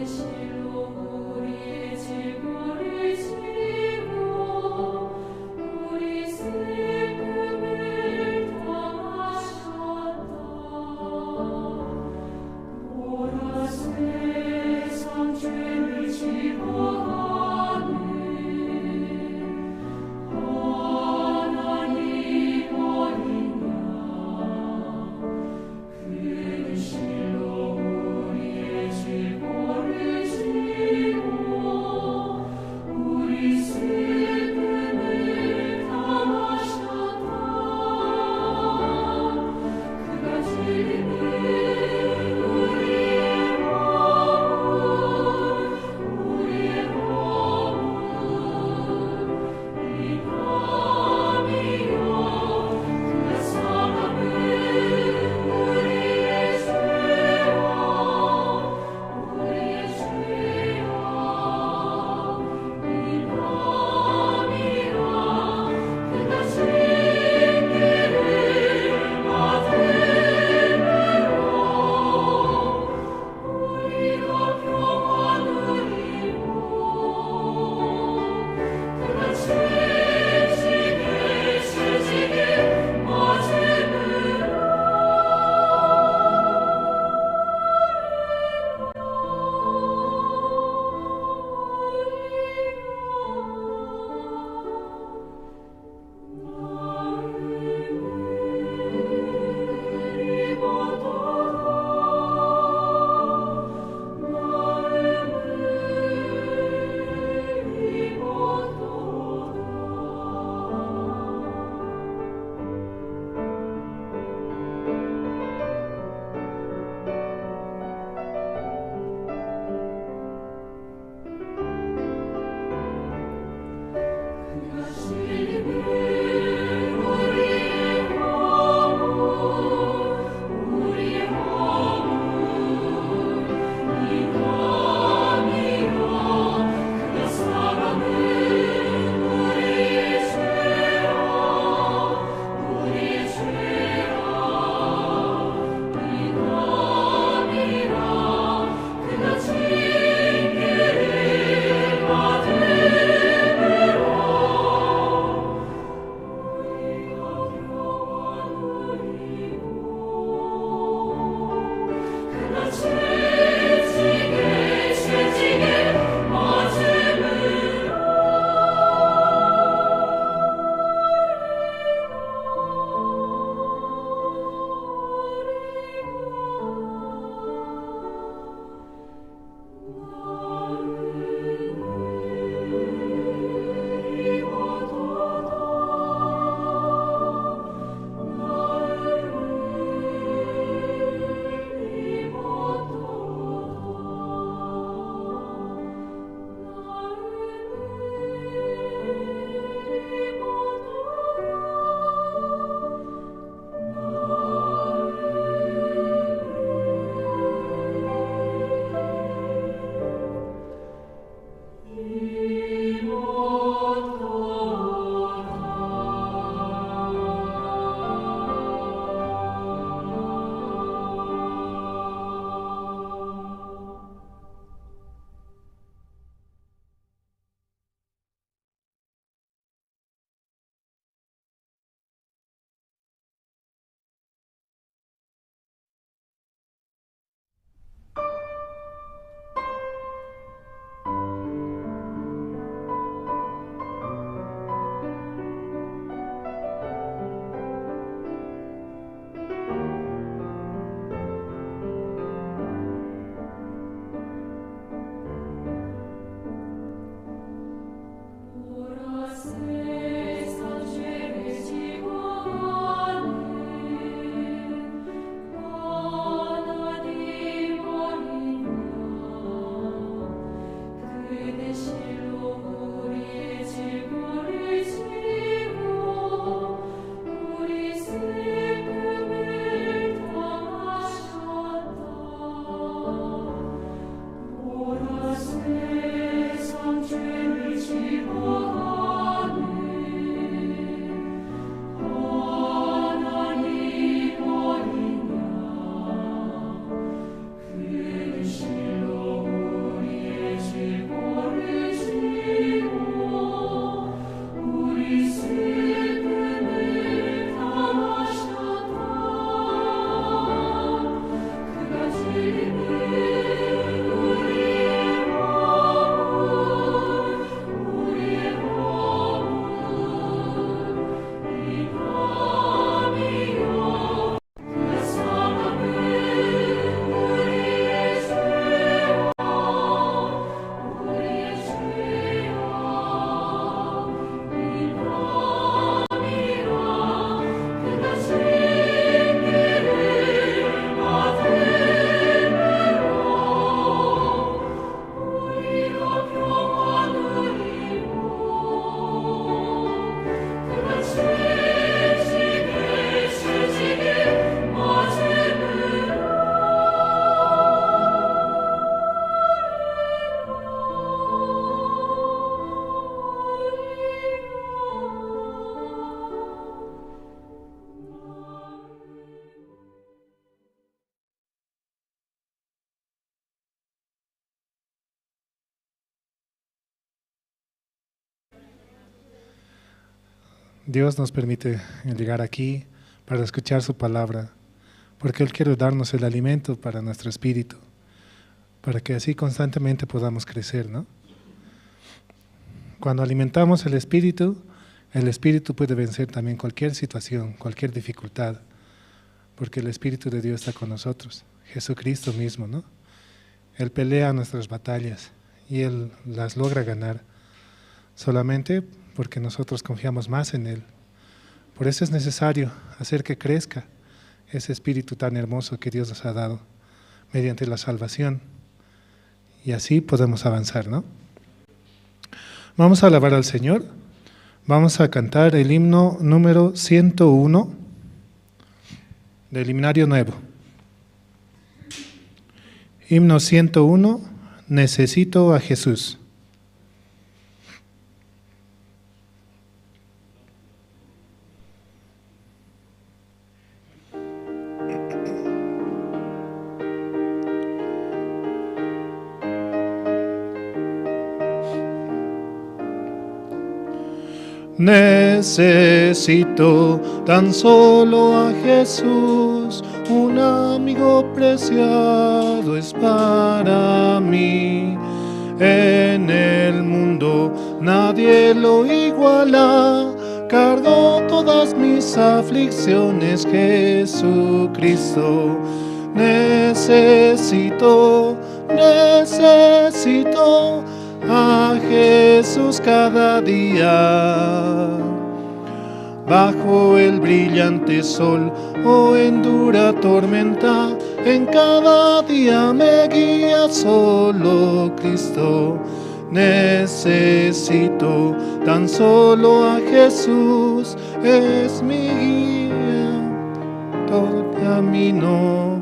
실로 우리의 죄를 Dios nos permite llegar aquí para escuchar su palabra, porque Él quiere darnos el alimento para nuestro espíritu, para que así constantemente podamos crecer, ¿no? Cuando alimentamos el espíritu puede vencer también cualquier situación, cualquier dificultad, porque el Espíritu de Dios está con nosotros, Jesucristo mismo, ¿no? Él pelea nuestras batallas y Él las logra ganar solamente porque nosotros confiamos más en Él. Por eso es necesario hacer que crezca ese espíritu tan hermoso que Dios nos ha dado mediante la salvación, y así podemos avanzar, ¿no? Vamos a alabar al Señor. Vamos a cantar el himno número 101 del Himnario Nuevo. Himno 101, Necesito a Jesús. Necesito tan solo a Jesús, un amigo preciado es para mí. En el mundo nadie lo iguala, cargó todas mis aflicciones Jesucristo. Necesito a Jesús cada día. Bajo el brillante sol o en dura tormenta, en cada día me guía solo Cristo. Necesito tan solo a Jesús, es mi guía todo el camino.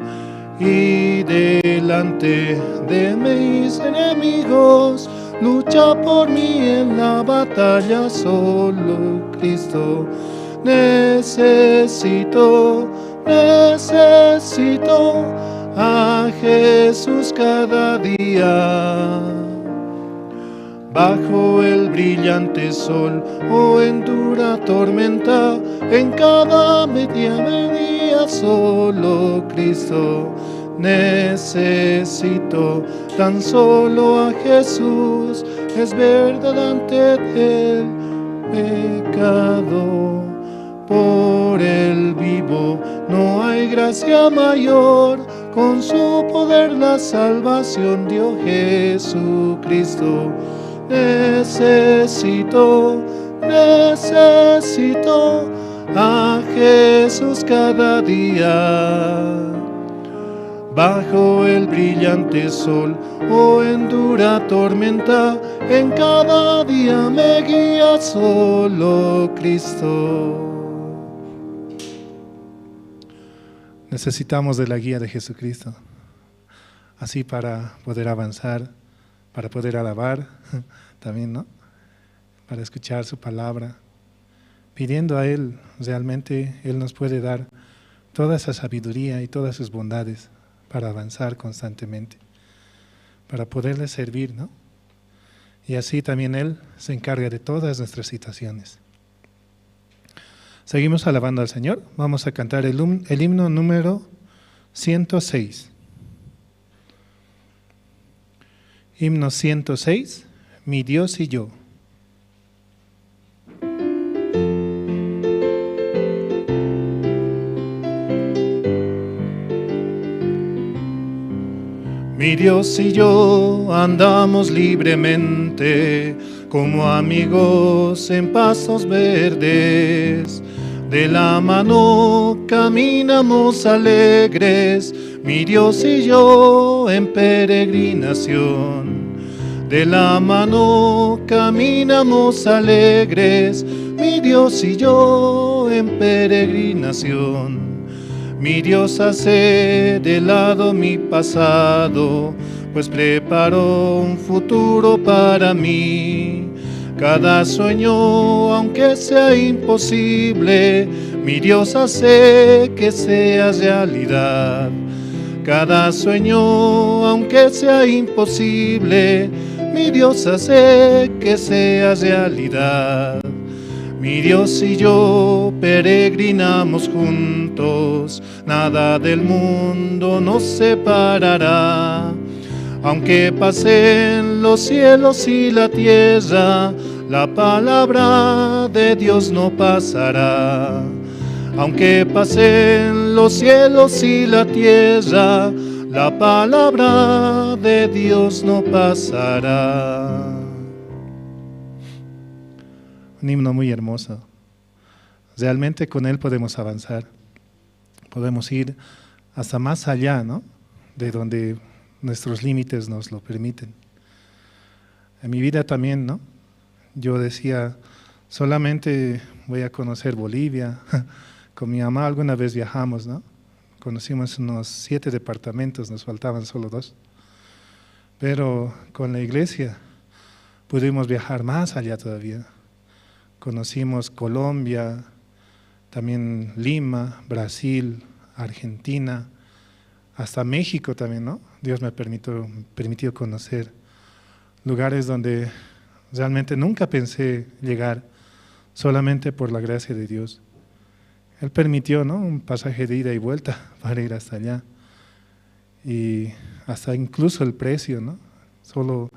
Y delante de mis enemigos lucha por mí en la batalla solo Cristo. Necesito a Jesús cada día. Bajo el brillante sol o en dura tormenta, en cada día solo Cristo. Necesito tan solo a Jesús, es verdad ante el pecado. Por el vivo no hay gracia mayor, con su poder la salvación dio Jesucristo. Necesito a Jesús cada día. Bajo el brillante sol o en dura tormenta, en cada día me guía solo Cristo. Necesitamos de la guía de Jesucristo, así para poder avanzar, para poder alabar también, ¿no? Para escuchar su palabra, pidiendo a Él, realmente Él nos puede dar toda esa sabiduría y todas sus bondades para avanzar constantemente, para poderle servir, ¿no? Y así también Él se encarga de todas nuestras situaciones. Seguimos alabando al Señor. Vamos a cantar el himno número 106. Himno 106, Mi Dios y yo. Mi Dios y yo andamos libremente, como amigos en pastos verdes. De la mano caminamos alegres, mi Dios y yo en peregrinación. De la mano caminamos alegres, mi Dios y yo en peregrinación. Mi Dios hace de lado mi pasado, pues preparó un futuro para mí. Cada sueño, aunque sea imposible, mi Dios hace que sea realidad. Cada sueño, aunque sea imposible, mi Dios hace que sea realidad. Mi Dios y yo peregrinamos juntos, nada del mundo nos separará. Aunque pasen los cielos y la tierra, la palabra de Dios no pasará. Aunque pasen los cielos y la tierra, la palabra de Dios no pasará. Un himno muy hermoso. Realmente con él podemos avanzar. Podemos ir hasta más allá, ¿no?, de donde nuestros límites nos lo permiten. En mi vida también, ¿no?, yo decía, solamente voy a conocer Bolivia. Con mi mamá alguna vez viajamos, ¿no? Conocimos unos 7 departamentos, nos faltaban solo 2. Pero con la iglesia pudimos viajar más allá todavía. Conocimos Colombia, también Lima, Brasil, Argentina, hasta México también, ¿no? Dios me permitió conocer lugares donde realmente nunca pensé llegar, solamente por la gracia de Dios. Él permitió, ¿no?, un pasaje de ida y vuelta para ir hasta allá. Y hasta incluso el precio, ¿no?, solo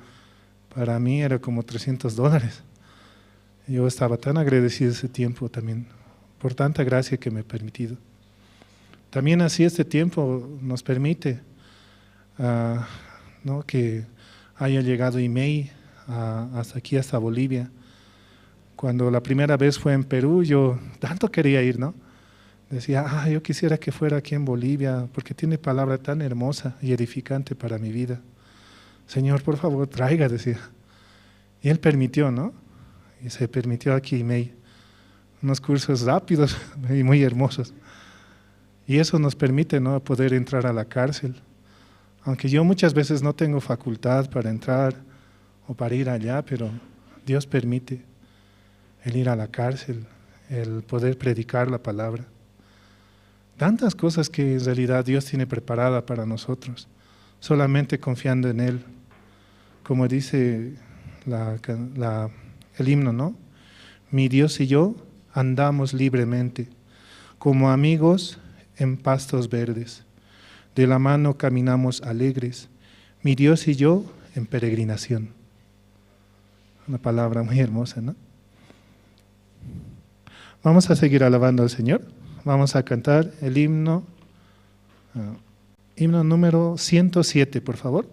para mí era como $300. Yo estaba tan agradecido ese tiempo también, por tanta gracia que me ha permitido. También así este tiempo nos permite, ¿no?, que haya llegado IMEI hasta aquí, hasta Bolivia. Cuando la primera vez fue en Perú, yo tanto quería ir, ¿no? Decía, yo quisiera que fuera aquí en Bolivia, porque tiene palabra tan hermosa y edificante para mi vida. Señor, por favor, traiga, decía. Y Él permitió, ¿no? Y se permitió aquí IMEI, unos cursos rápidos y muy hermosos. Y eso nos permite, ¿no?, poder entrar a la cárcel. Aunque yo muchas veces no tengo facultad para entrar o para ir allá, pero Dios permite el ir a la cárcel, el poder predicar la palabra. Tantas cosas que en realidad Dios tiene preparada para nosotros, solamente confiando en Él. Como dice el himno, ¿no? Mi Dios y yo andamos libremente, como amigos en pastos verdes. De la mano caminamos alegres, mi Dios y yo en peregrinación. Una palabra muy hermosa, ¿no? Vamos a seguir alabando al Señor. Vamos a cantar el himno número 107, por favor.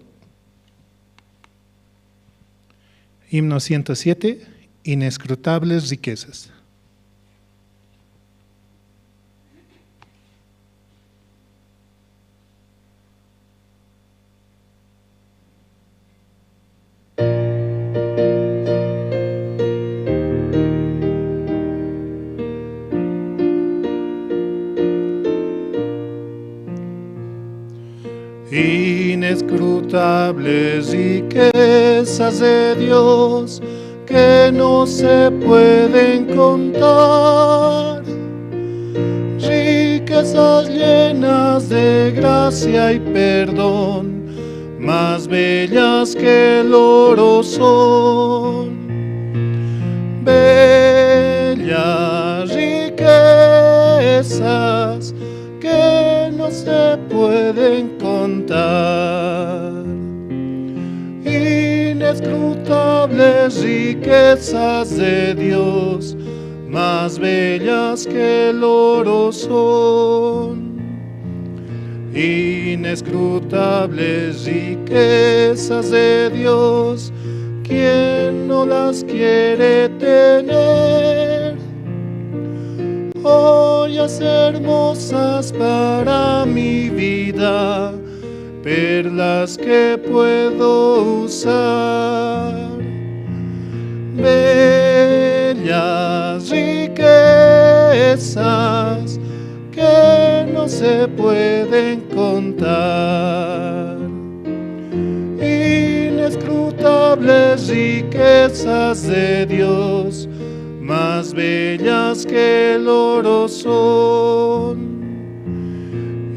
Himno 107, inescrutables riquezas. Inescrutables riquezas de Dios que no se pueden contar, riquezas llenas de gracia y perdón, más bellas que el oro son. Bellas riquezas que no se pueden contar, inescrutables riquezas de Dios, más bellas que el oro son. Inescrutables riquezas de Dios, ¿quién no las quiere tener? Joyas hermosas para mi vida, perlas que puedo usar. Bellas riquezas que no se pueden contar, inescrutables riquezas de Dios, más bellas que el oro son.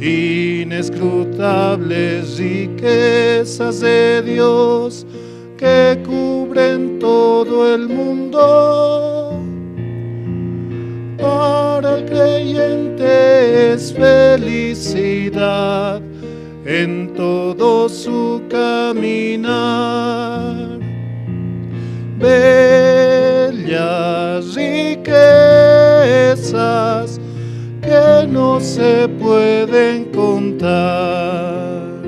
Inescrutables riquezas de Dios que cubren todo el mundo, el creyente es felicidad en todo su caminar. Bellas riquezas que no se pueden contar,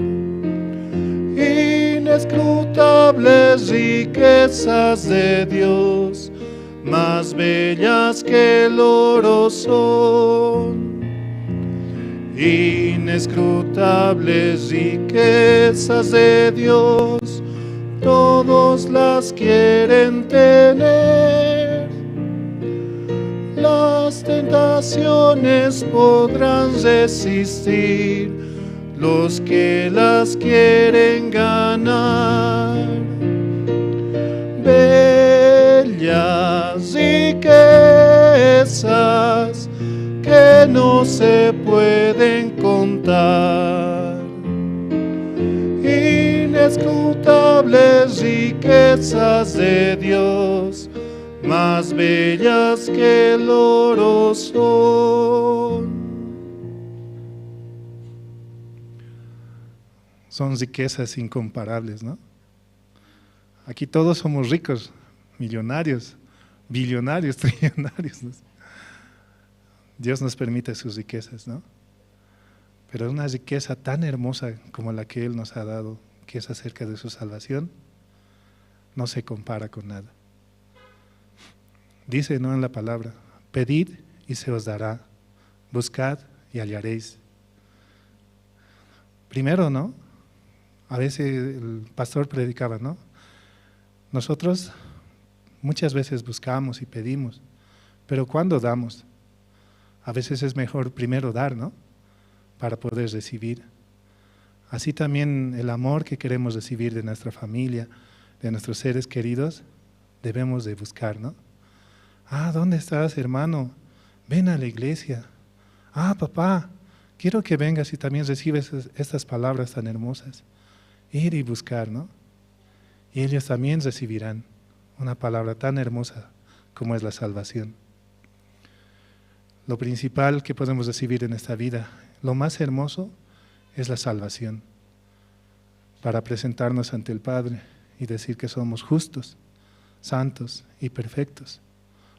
inescrutables riquezas de Dios, más bellas que el oro son. Inescrutables riquezas de Dios, todos las quieren tener. Las tentaciones podrán resistir los que las quieren ganar. Bellas riquezas que no se pueden contar, inescrutables riquezas de Dios, más bellas que el oro son. Son riquezas incomparables, ¿no? Aquí todos somos ricos, millonarios, billonarios, trillonarios, ¿no? Dios nos permite sus riquezas, ¿no? Pero una riqueza tan hermosa como la que Él nos ha dado, que es acerca de su salvación, no se compara con nada. Dice, ¿no?, en la palabra: pedid y se os dará, buscad y hallaréis. Primero, ¿no? A veces el pastor predicaba, ¿no? Nosotros muchas veces buscamos y pedimos, pero ¿cuándo damos? A veces es mejor primero dar, ¿no?, para poder recibir. Así también el amor que queremos recibir de nuestra familia, de nuestros seres queridos, debemos de buscar, ¿no? Ah, ¿dónde estás, hermano? Ven a la iglesia. Ah, papá, quiero que vengas y también recibes estas palabras tan hermosas. Ir y buscar, ¿no? Y ellos también recibirán una palabra tan hermosa como es la salvación. Lo principal que podemos recibir en esta vida, lo más hermoso, es la salvación, para presentarnos ante el Padre y decir que somos justos, santos y perfectos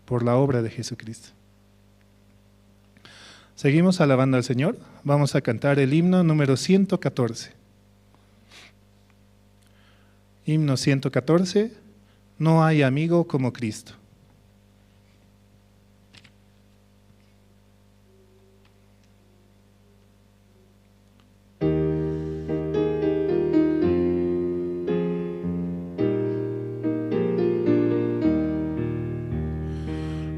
por la obra de Jesucristo. Seguimos alabando al Señor. Vamos a cantar el himno número 114. Himno 114, no hay amigo como Cristo.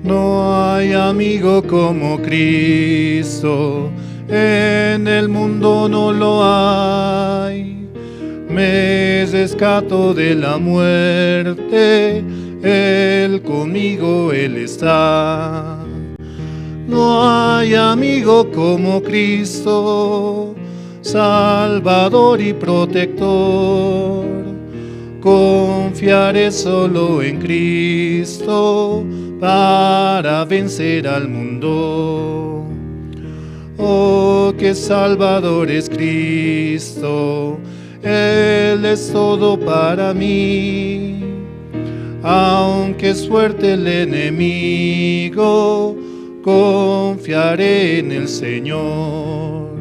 No hay amigo como Cristo, en el mundo no lo hay. Me rescato de la muerte, Él conmigo, Él está. No hay amigo como Cristo, Salvador y protector. Confiaré solo en Cristo para vencer al mundo. Oh, qué Salvador es Cristo, Él es todo para mí. Aunque es fuerte el enemigo, confiaré en el Señor.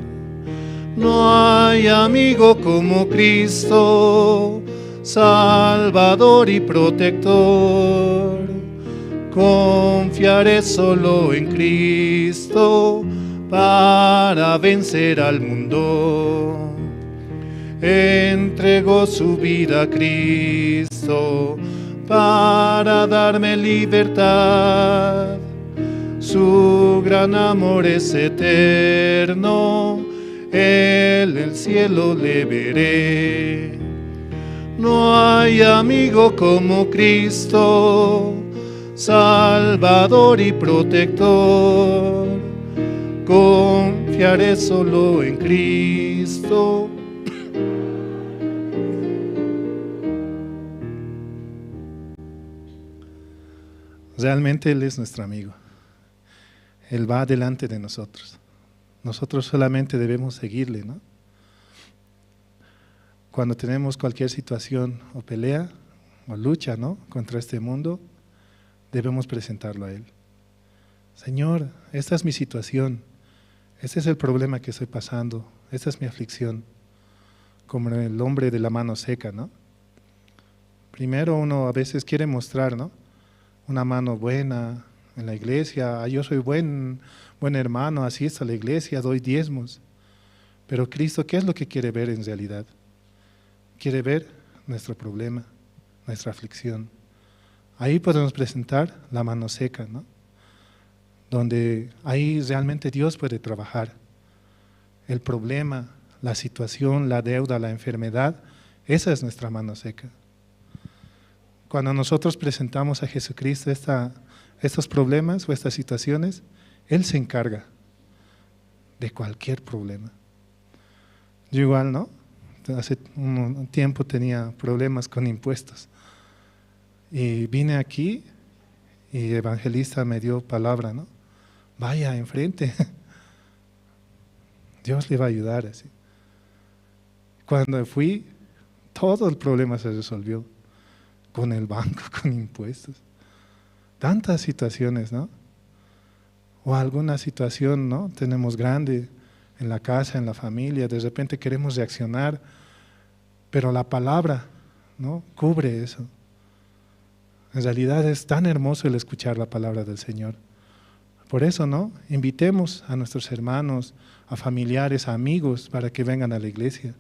No hay amigo como Cristo, Salvador y protector. Confiaré solo en Cristo para vencer al mundo. Entregó su vida a Cristo para darme libertad. Su gran amor es eterno, el cielo le veré. No hay amigo como Cristo, Salvador y protector. Confiaré solo en Cristo. Realmente Él es nuestro amigo. Él va delante de nosotros. Nosotros solamente debemos seguirle, ¿no? Cuando tenemos cualquier situación o pelea o lucha, ¿no?, contra este mundo, debemos presentarlo a Él. Señor, esta es mi situación, este es el problema que estoy pasando, esta es mi aflicción, como el hombre de la mano seca, ¿no? Primero uno a veces quiere mostrar, ¿no?, una mano buena en la iglesia, yo soy buen hermano, asisto a la iglesia, doy diezmos. Pero Cristo, ¿qué es lo que quiere ver en realidad? Quiere ver nuestro problema, nuestra aflicción. Ahí podemos presentar la mano seca, ¿no?, donde ahí realmente Dios puede trabajar. El problema, la situación, la deuda, la enfermedad, esa es nuestra mano seca. Cuando nosotros presentamos a Jesucristo estos problemas o estas situaciones, Él se encarga de cualquier problema. Yo igual, ¿no?, hace un tiempo tenía problemas con impuestos y vine aquí y el evangelista me dio palabra, ¿no?, vaya enfrente, Dios le va a ayudar así. Cuando fui, todo el problema se resolvió con el banco, con impuestos. Tantas situaciones, ¿no? O alguna situación, ¿no?, tenemos grande en la casa, en la familia, de repente queremos reaccionar, pero la palabra, ¿no?, cubre eso. En realidad es tan hermoso el escuchar la palabra del Señor. Por eso, ¿no?, invitemos a nuestros hermanos, a familiares, a amigos, para que vengan a la iglesia.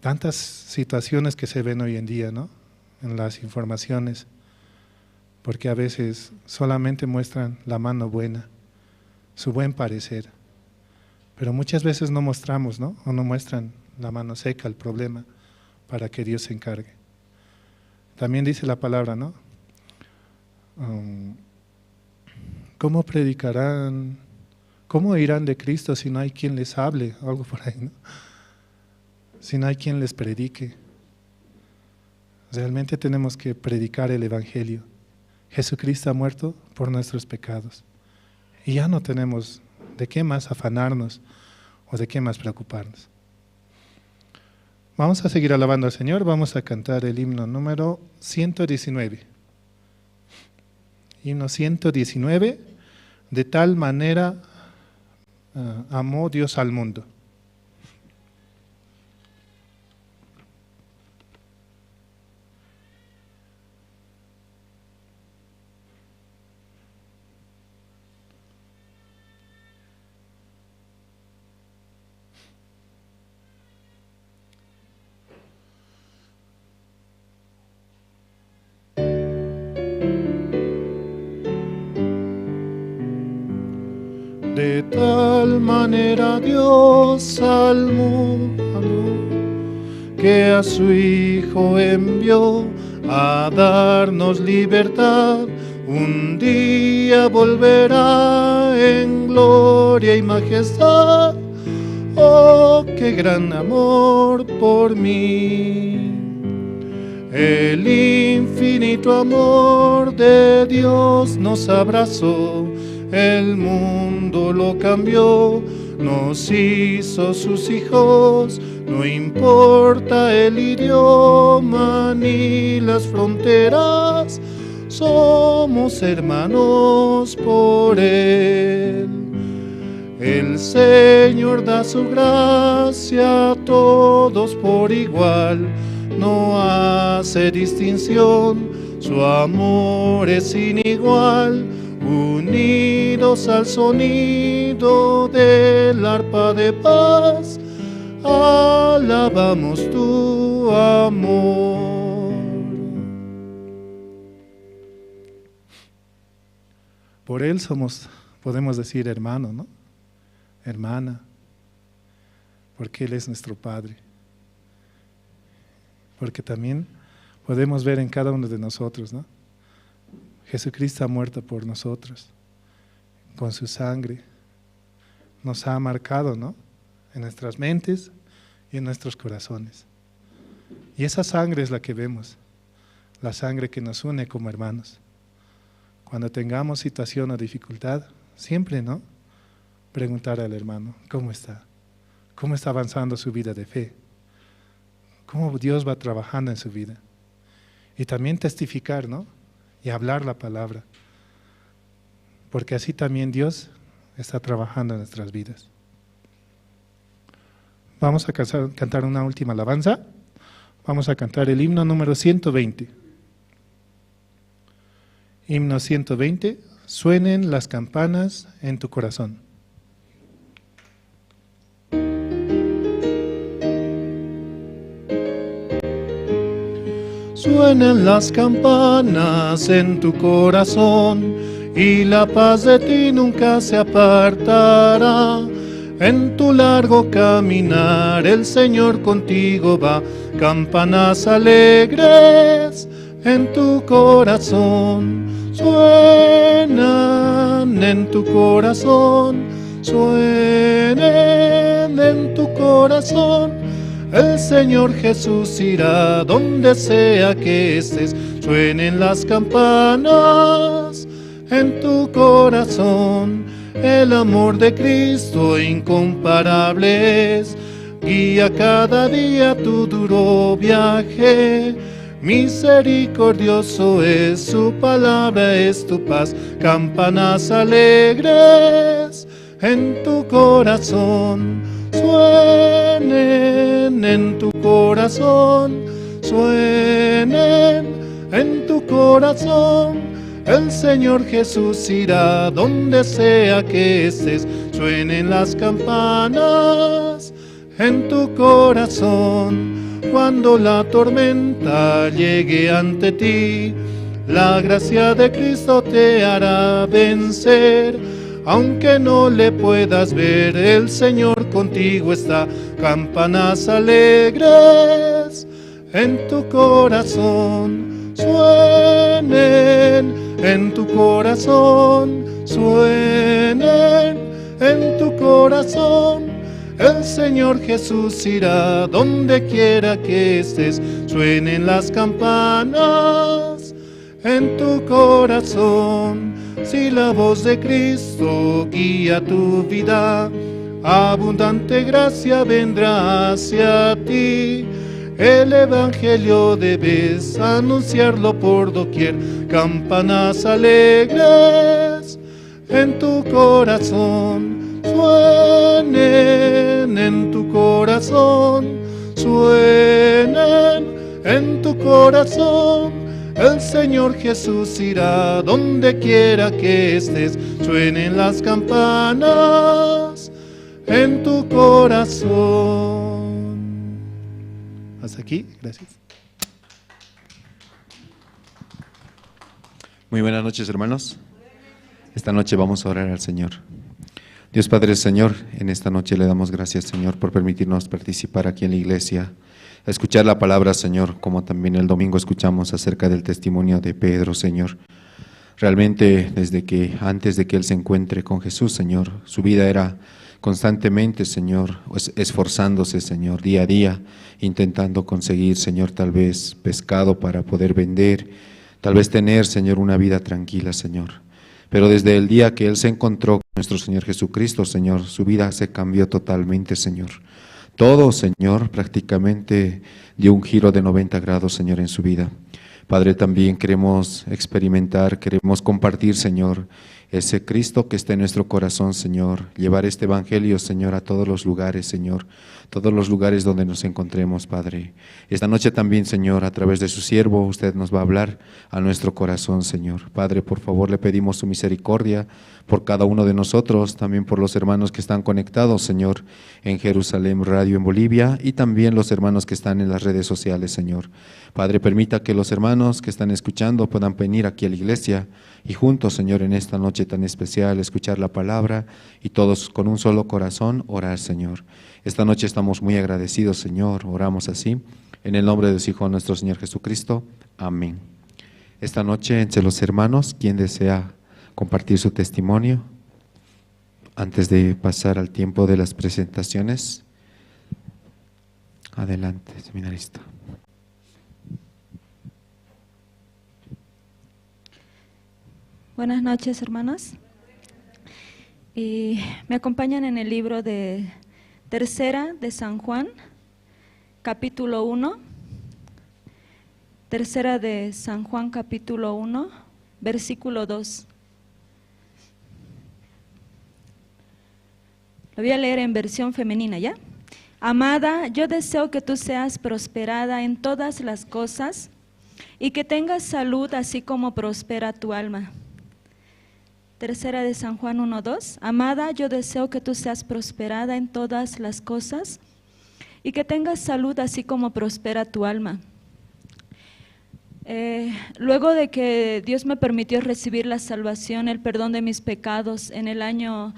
Tantas situaciones que se ven hoy en día, ¿no?, en las informaciones, porque a veces solamente muestran la mano buena, su buen parecer, pero muchas veces no mostramos, ¿no?, o no muestran la mano seca, el problema, para que Dios se encargue. También dice la palabra, ¿no?, ¿cómo predicarán? ¿Cómo irán de Cristo si no hay quien les hable? Algo por ahí, ¿no? Si no hay quien les predique. Realmente tenemos que predicar el Evangelio. Jesucristo ha muerto por nuestros pecados. Y ya no tenemos de qué más afanarnos o de qué más preocuparnos. Vamos a seguir alabando al Señor. Vamos a cantar el himno número 119. Himno 119, de tal manera amó Dios al mundo. De tal manera Dios al mundo que a su Hijo envió a darnos libertad. Un día volverá en gloria y majestad. Oh, qué gran amor por mí. El infinito amor de Dios nos abrazó. El mundo lo cambió, nos hizo sus hijos, no importa el idioma ni las fronteras, somos hermanos por Él. El Señor da su gracia a todos por igual, no hace distinción, su amor es sin igual. Unidos al sonido del arpa de paz, alabamos tu amor. Por Él podemos decir hermano, ¿no?, hermana, porque Él es nuestro Padre. Porque también podemos ver en cada uno de nosotros, ¿no?, Jesucristo ha muerto por nosotros, con su sangre, nos ha marcado, ¿no?, en nuestras mentes y en nuestros corazones. Y esa sangre es la que vemos, la sangre que nos une como hermanos. Cuando tengamos situación o dificultad, siempre, ¿no? Preguntar al hermano, ¿cómo está? ¿Cómo está avanzando su vida de fe? ¿Cómo Dios va trabajando en su vida? Y también testificar, ¿no? Y hablar la palabra. Porque así también Dios está trabajando en nuestras vidas. Vamos a cantar una última alabanza. Vamos a cantar el himno número 120. Himno 120, suenen las campanas en tu corazón. Suenen las campanas en tu corazón y la paz de ti nunca se apartará. En tu largo caminar el Señor contigo va. Campanas alegres en tu corazón suenan, en tu corazón suenen, en tu corazón. El Señor Jesús irá donde sea que estés. Suenen las campanas en tu corazón. El amor de Cristo incomparable es. Guía cada día tu duro viaje. Misericordioso es su palabra, es tu paz. Campanas alegres en tu corazón suenen, en tu corazón suenen, en tu corazón. El Señor Jesús irá donde sea que estés. Suenen las campanas en tu corazón. Cuando la tormenta llegue ante ti, la gracia de Cristo te hará vencer. Aunque no le puedas ver, el Señor contigo está. Campanas alegres en tu corazón suenen, en tu corazón suenen, en tu corazón. El Señor Jesús irá donde quiera que estés. Suenen las campanas en tu corazón. Si la voz de Cristo guía tu vida, abundante gracia vendrá hacia ti. El Evangelio debes anunciarlo por doquier. Campanas alegres en tu corazón suenen, en tu corazón suenen, en tu corazón. El Señor Jesús irá donde quiera que estés. Suenen las campanas en tu corazón. Hasta aquí, gracias. Muy buenas noches, hermanos. Esta noche vamos a orar al Señor. Dios Padre, Señor, en esta noche le damos gracias, Señor, por permitirnos participar aquí en la iglesia, a escuchar la palabra, Señor, como también el domingo escuchamos acerca del testimonio de Pedro, Señor. Realmente, antes de que él se encuentre con Jesús, Señor, su vida era constantemente, Señor, esforzándose, Señor, día a día, intentando conseguir, Señor, tal vez pescado para poder vender, tal vez tener, Señor, una vida tranquila, Señor. Pero desde el día que él se encontró con nuestro Señor Jesucristo, Señor, su vida se cambió totalmente, Señor. Todo, Señor, prácticamente dio un giro de 90 grados, Señor, en su vida. Padre, también queremos experimentar, queremos compartir, Señor, ese Cristo que está en nuestro corazón, Señor. Llevar este evangelio, Señor, a todos los lugares, Señor. Todos los lugares donde nos encontremos, Padre. Esta noche también, Señor, a través de su siervo, usted nos va a hablar a nuestro corazón, Señor. Padre, por favor, le pedimos su misericordia por cada uno de nosotros, también por los hermanos que están conectados, Señor, en Jerusalén Radio en Bolivia, y también los hermanos que están en las redes sociales, Señor. Padre, permita que los hermanos que están escuchando puedan venir aquí a la iglesia y juntos, Señor, en esta noche tan especial, escuchar la palabra y todos con un solo corazón orar, Señor. Esta noche estamos muy agradecidos, Señor, oramos así, en el nombre de su Hijo, nuestro Señor Jesucristo. Amén. Esta noche, entre los hermanos, ¿quién desea compartir su testimonio? Antes de pasar al tiempo de las presentaciones. Adelante, seminarista. Buenas noches, hermanos. Y me acompañan en el libro de Tercera de San Juan, capítulo 1. Tercera de San Juan, capítulo 1, versículo 2. Lo voy a leer en versión femenina, ¿ya? Amada, yo deseo que tú seas prosperada en todas las cosas y que tengas salud así como prospera tu alma. Tercera de San Juan 1:2. Amada, yo deseo que tú seas prosperada en todas las cosas y que tengas salud así como prospera tu alma. Luego de que Dios me permitió recibir la salvación, el perdón de mis pecados en el año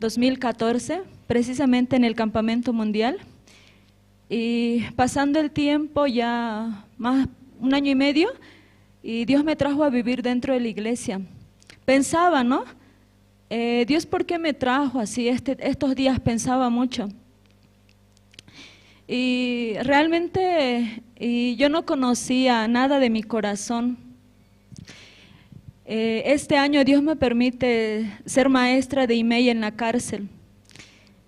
2014, precisamente en el campamento mundial, y pasando el tiempo ya más 1 año y medio, y Dios me trajo a vivir dentro de la iglesia. Pensaba, ¿no? Dios, ¿por qué me trajo así? Estos días pensaba mucho. Y realmente yo no conocía nada de mi corazón. Este año Dios me permite ser maestra de IMEI en la cárcel.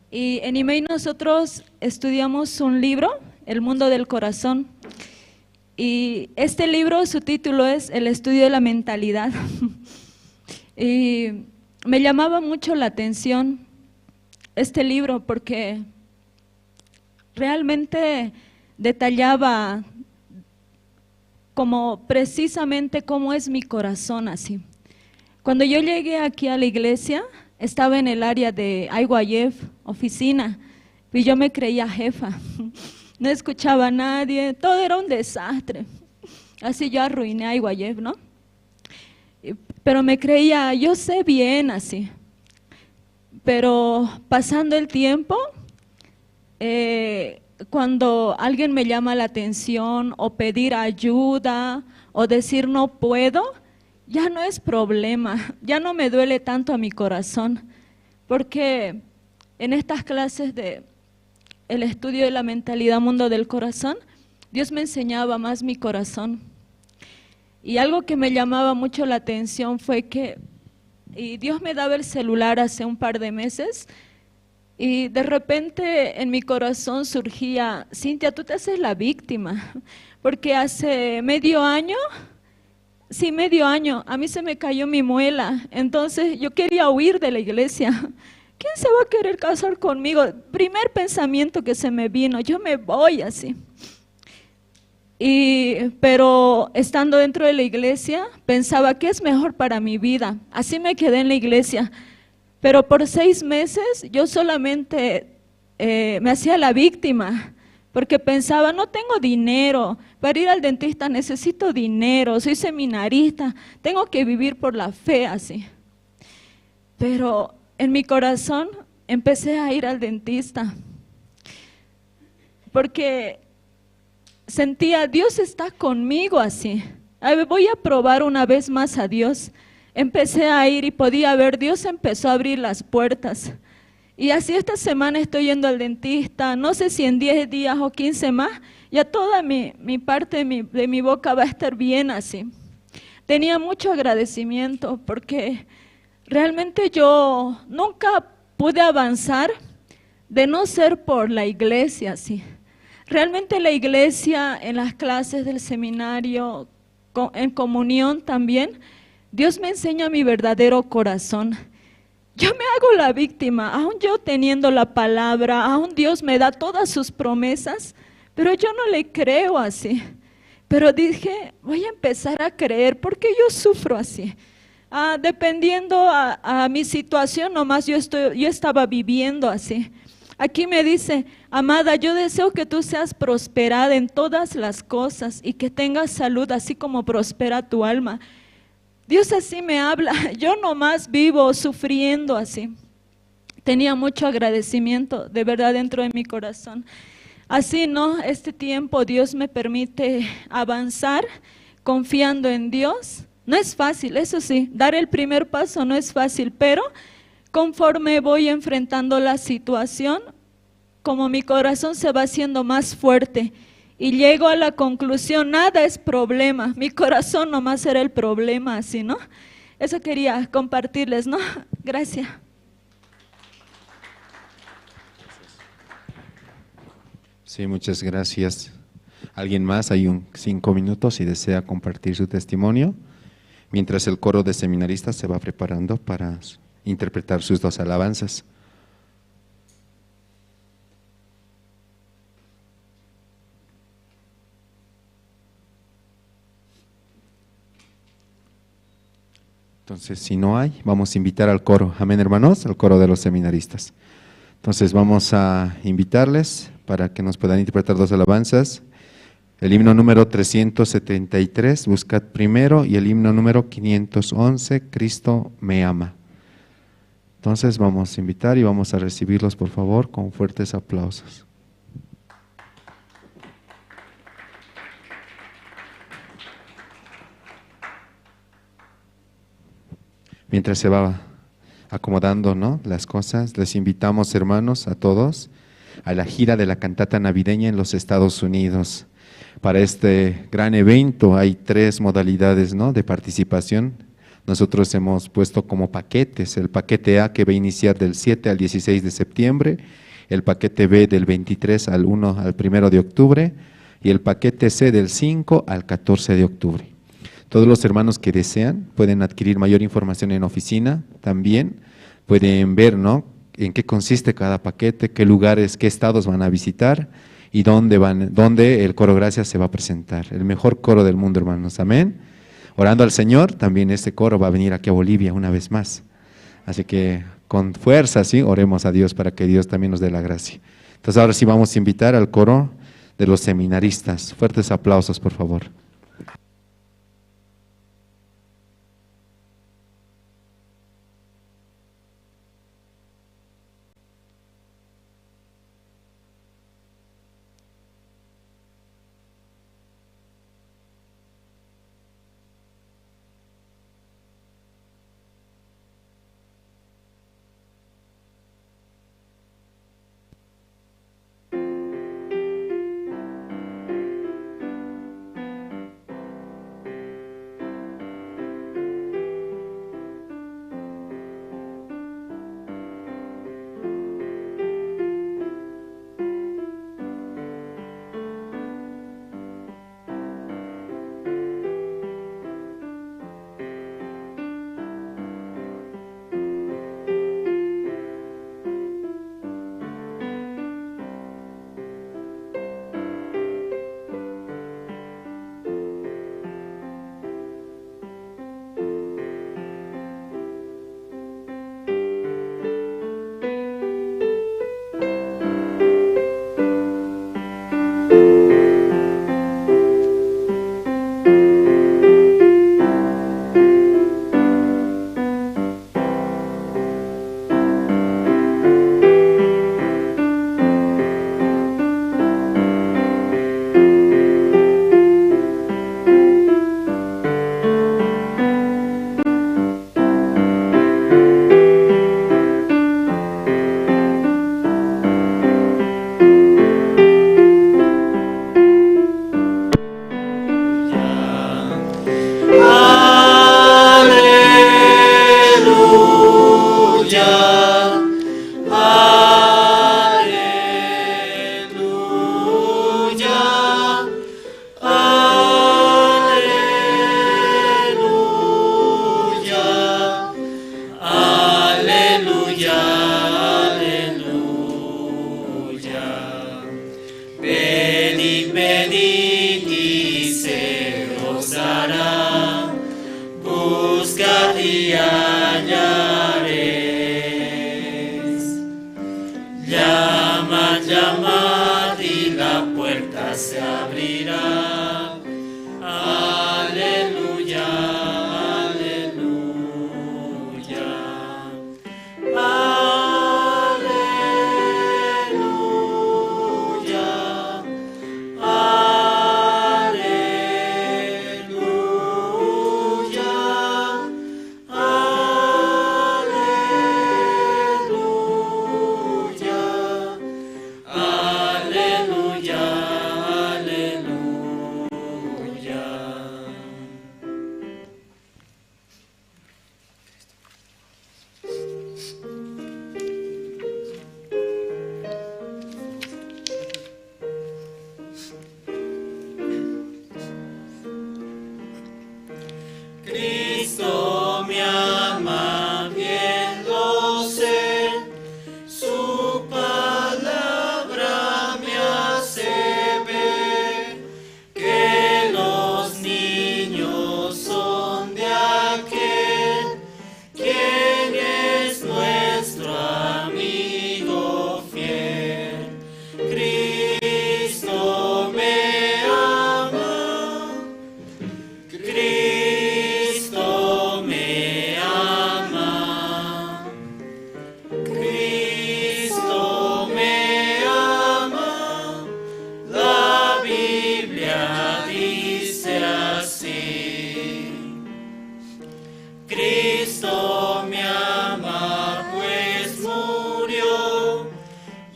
Y en IMEI nosotros estudiamos un libro, El mundo del corazón. Y este libro, su título es El estudio de la mentalidad. Y me llamaba mucho la atención este libro porque realmente detallaba como precisamente cómo es mi corazón así. Cuando yo llegué aquí a la iglesia, estaba en el área de Ayguayef, oficina, y yo me creía jefa. No escuchaba a nadie, todo era un desastre. Así yo arruiné Ayguayef, ¿no? Pero me creía, yo sé bien así. Pero pasando el tiempo, cuando alguien me llama la atención o pedir ayuda o decir no puedo, ya no es problema, ya no me duele tanto a mi corazón, porque en estas clases de el estudio de la mentalidad mundo del corazón, Dios me enseñaba más mi corazón. Y algo que me llamaba mucho la atención fue que Dios me daba el celular hace un par de meses y de repente en mi corazón surgía, Cintia, tú te haces la víctima, porque hace medio año, a mí se me cayó mi muela, entonces yo quería huir de la iglesia. ¿Quién se va a querer casar conmigo? Primer pensamiento que se me vino, yo me voy así. Pero estando dentro de la iglesia, pensaba ¿qué es mejor para mi vida? Así me quedé en la iglesia. Pero por 6 meses yo solamente me hacía la víctima, porque pensaba, no tengo dinero, para ir al dentista necesito dinero, soy seminarista, tengo que vivir por la fe así. Pero en mi corazón empecé a ir al dentista, porque sentía, Dios está conmigo así, voy a probar una vez más a Dios. Empecé a ir y podía ver, Dios empezó a abrir las puertas. Y así esta semana estoy yendo al dentista, no sé si en 10 días o 15 más, ya toda mi parte de mi boca va a estar bien así. Tenía mucho agradecimiento porque realmente yo nunca pude avanzar de no ser por la iglesia así. Realmente la iglesia, en las clases del seminario, en comunión también, Dios me enseña mi verdadero corazón. Yo me hago la víctima, aún yo teniendo la palabra, aún Dios me da todas sus promesas, pero yo no le creo así. Pero dije, voy a empezar a creer porque yo sufro así. Dependiendo a mi situación, nomás yo estaba viviendo así. Aquí me dice, amada, yo deseo que tú seas prosperada en todas las cosas y que tengas salud así como prospera tu alma. Dios así me habla, yo nomás vivo sufriendo así. Tenía mucho agradecimiento de verdad dentro de mi corazón. Así, ¿no? Este tiempo Dios me permite avanzar confiando en Dios. No es fácil, eso sí, dar el primer paso no es fácil, pero conforme voy enfrentando la situación, como mi corazón se va haciendo más fuerte y llego a la conclusión, nada es problema, mi corazón nomás era el problema, así, ¿no? Eso quería compartirles, ¿no? Gracias. Sí, muchas gracias. ¿Alguien más? Hay 5 minutos si desea compartir su testimonio, mientras el coro de seminaristas se va preparando para interpretar sus 2 alabanzas. Entonces, si no hay, vamos a invitar al coro. Amén, hermanos, al coro de los seminaristas. Entonces, vamos a invitarles para que nos puedan interpretar 2 alabanzas. El himno número 373, Buscad primero, y el himno número 511, Cristo me ama. Entonces, vamos a invitar y vamos a recibirlos, por favor, con fuertes aplausos. Mientras se va acomodando, ¿no?, las cosas, les invitamos, hermanos, a todos, a la gira de la cantata navideña en los Estados Unidos. Para este gran evento hay 3 modalidades, ¿no?, de participación. Nosotros hemos puesto como paquetes: el paquete A, que va a iniciar del 7 al 16 de septiembre, el paquete B del 23 al 1 de octubre y el paquete C del 5 al 14 de octubre. Todos los hermanos que desean pueden adquirir mayor información en oficina, también pueden ver, ¿no?, en qué consiste cada paquete, qué lugares, qué estados van a visitar y dónde el coro Gracias se va a presentar. El mejor coro del mundo, hermanos, amén. Orando al Señor, también este coro va a venir aquí a Bolivia una vez más. Así que con fuerza, sí, oremos a Dios para que Dios también nos dé la gracia. Entonces ahora sí vamos a invitar al coro de los seminaristas. Fuertes aplausos, por favor. Cristo me ama, pues murió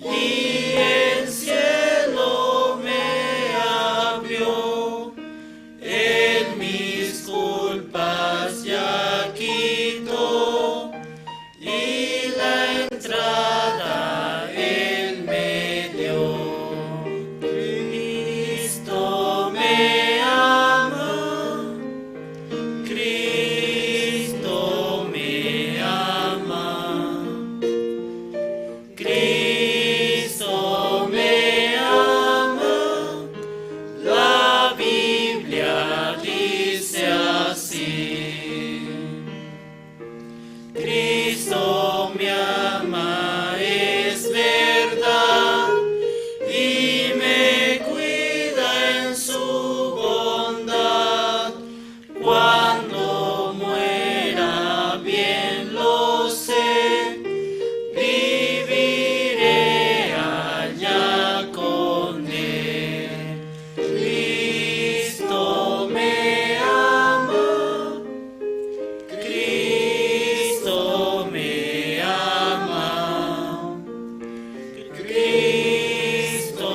y el cielo me abrió. Él mis culpas ya quitó y la entrada Él me dio. Cristo me ama, Cristo me ama, Cristo me ama. La Biblia dice así. Cristo me ama, es verdad, y me cuida en su bondad. Cuando muera, bien lo sé, viviré allá con Él. Cristo me ama, Cristo me ama, Cristo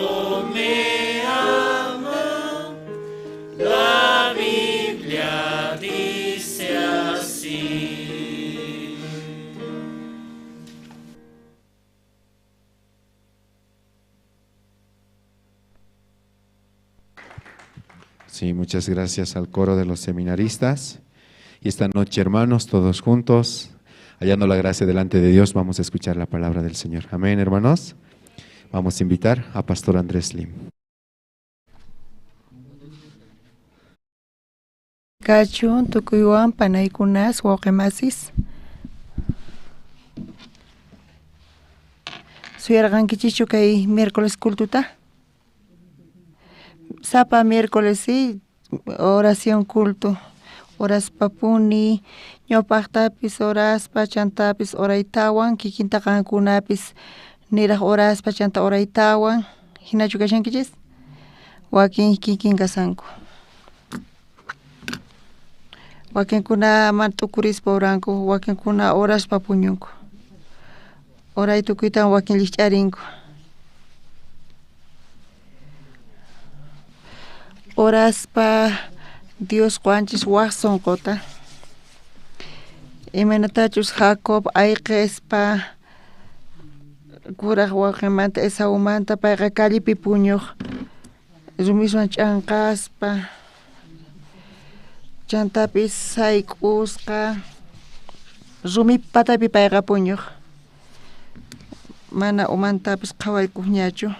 me ama. La Biblia dice así. Sí, muchas gracias al coro de los seminaristas. Y esta noche, hermanos, todos juntos, hallando la gracia delante de Dios, vamos a escuchar la palabra del Señor. Amén, hermanos. Vamos a invitar a Pastor Andrés Lim. Kachun tukuywan panaykunas waqemasis. Suyarqankichichu kay miércoles cultuta. Sapa miércoles sí, oración culto. Horas papuni, ñawpaqtapis horas pachantapis oraytawan, kikintaqankunapis niraq horas pachanta oraytawan. Hinachu kashankichis? Wakin kikin kasanku. Wakinkuna mantukurispa oranku, wakinkuna horas papuñunku. Oray tukuytan wakin lich'arinku. Horas pa Dios Juanchis waq sonqota. Imanatachus Jacob ayqispa kuraq waqimanta Esaumanta payqa kallipi puñuq. Rumiswan ch'anqaspa. Chantapis sayk'usqa. Rumi patapi payqa puñuq. Mana umantapis qhawaykuq ñachu.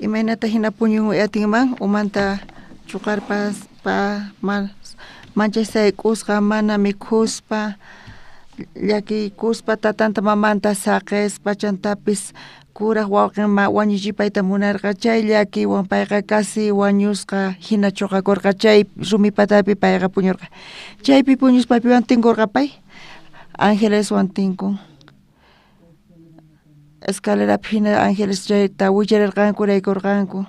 Imaynata hina puñun atinman umanta chuqarpas pa manchay sayk'usqa mana mikhuspa llakikuspa tatanta mamanta saqispa chantapis kuraq wawqinman wañuchipayta munarqa chay llakiwan payqa kasi wañusqa hina chuqakurqa chay rumi patapi payqa puñurqa. Chaypi puñuspapiwan tinkurqa pay Ángeleswan tinkun. Escalerapi hina Ángeles chayta willarirqanku raykurqanku.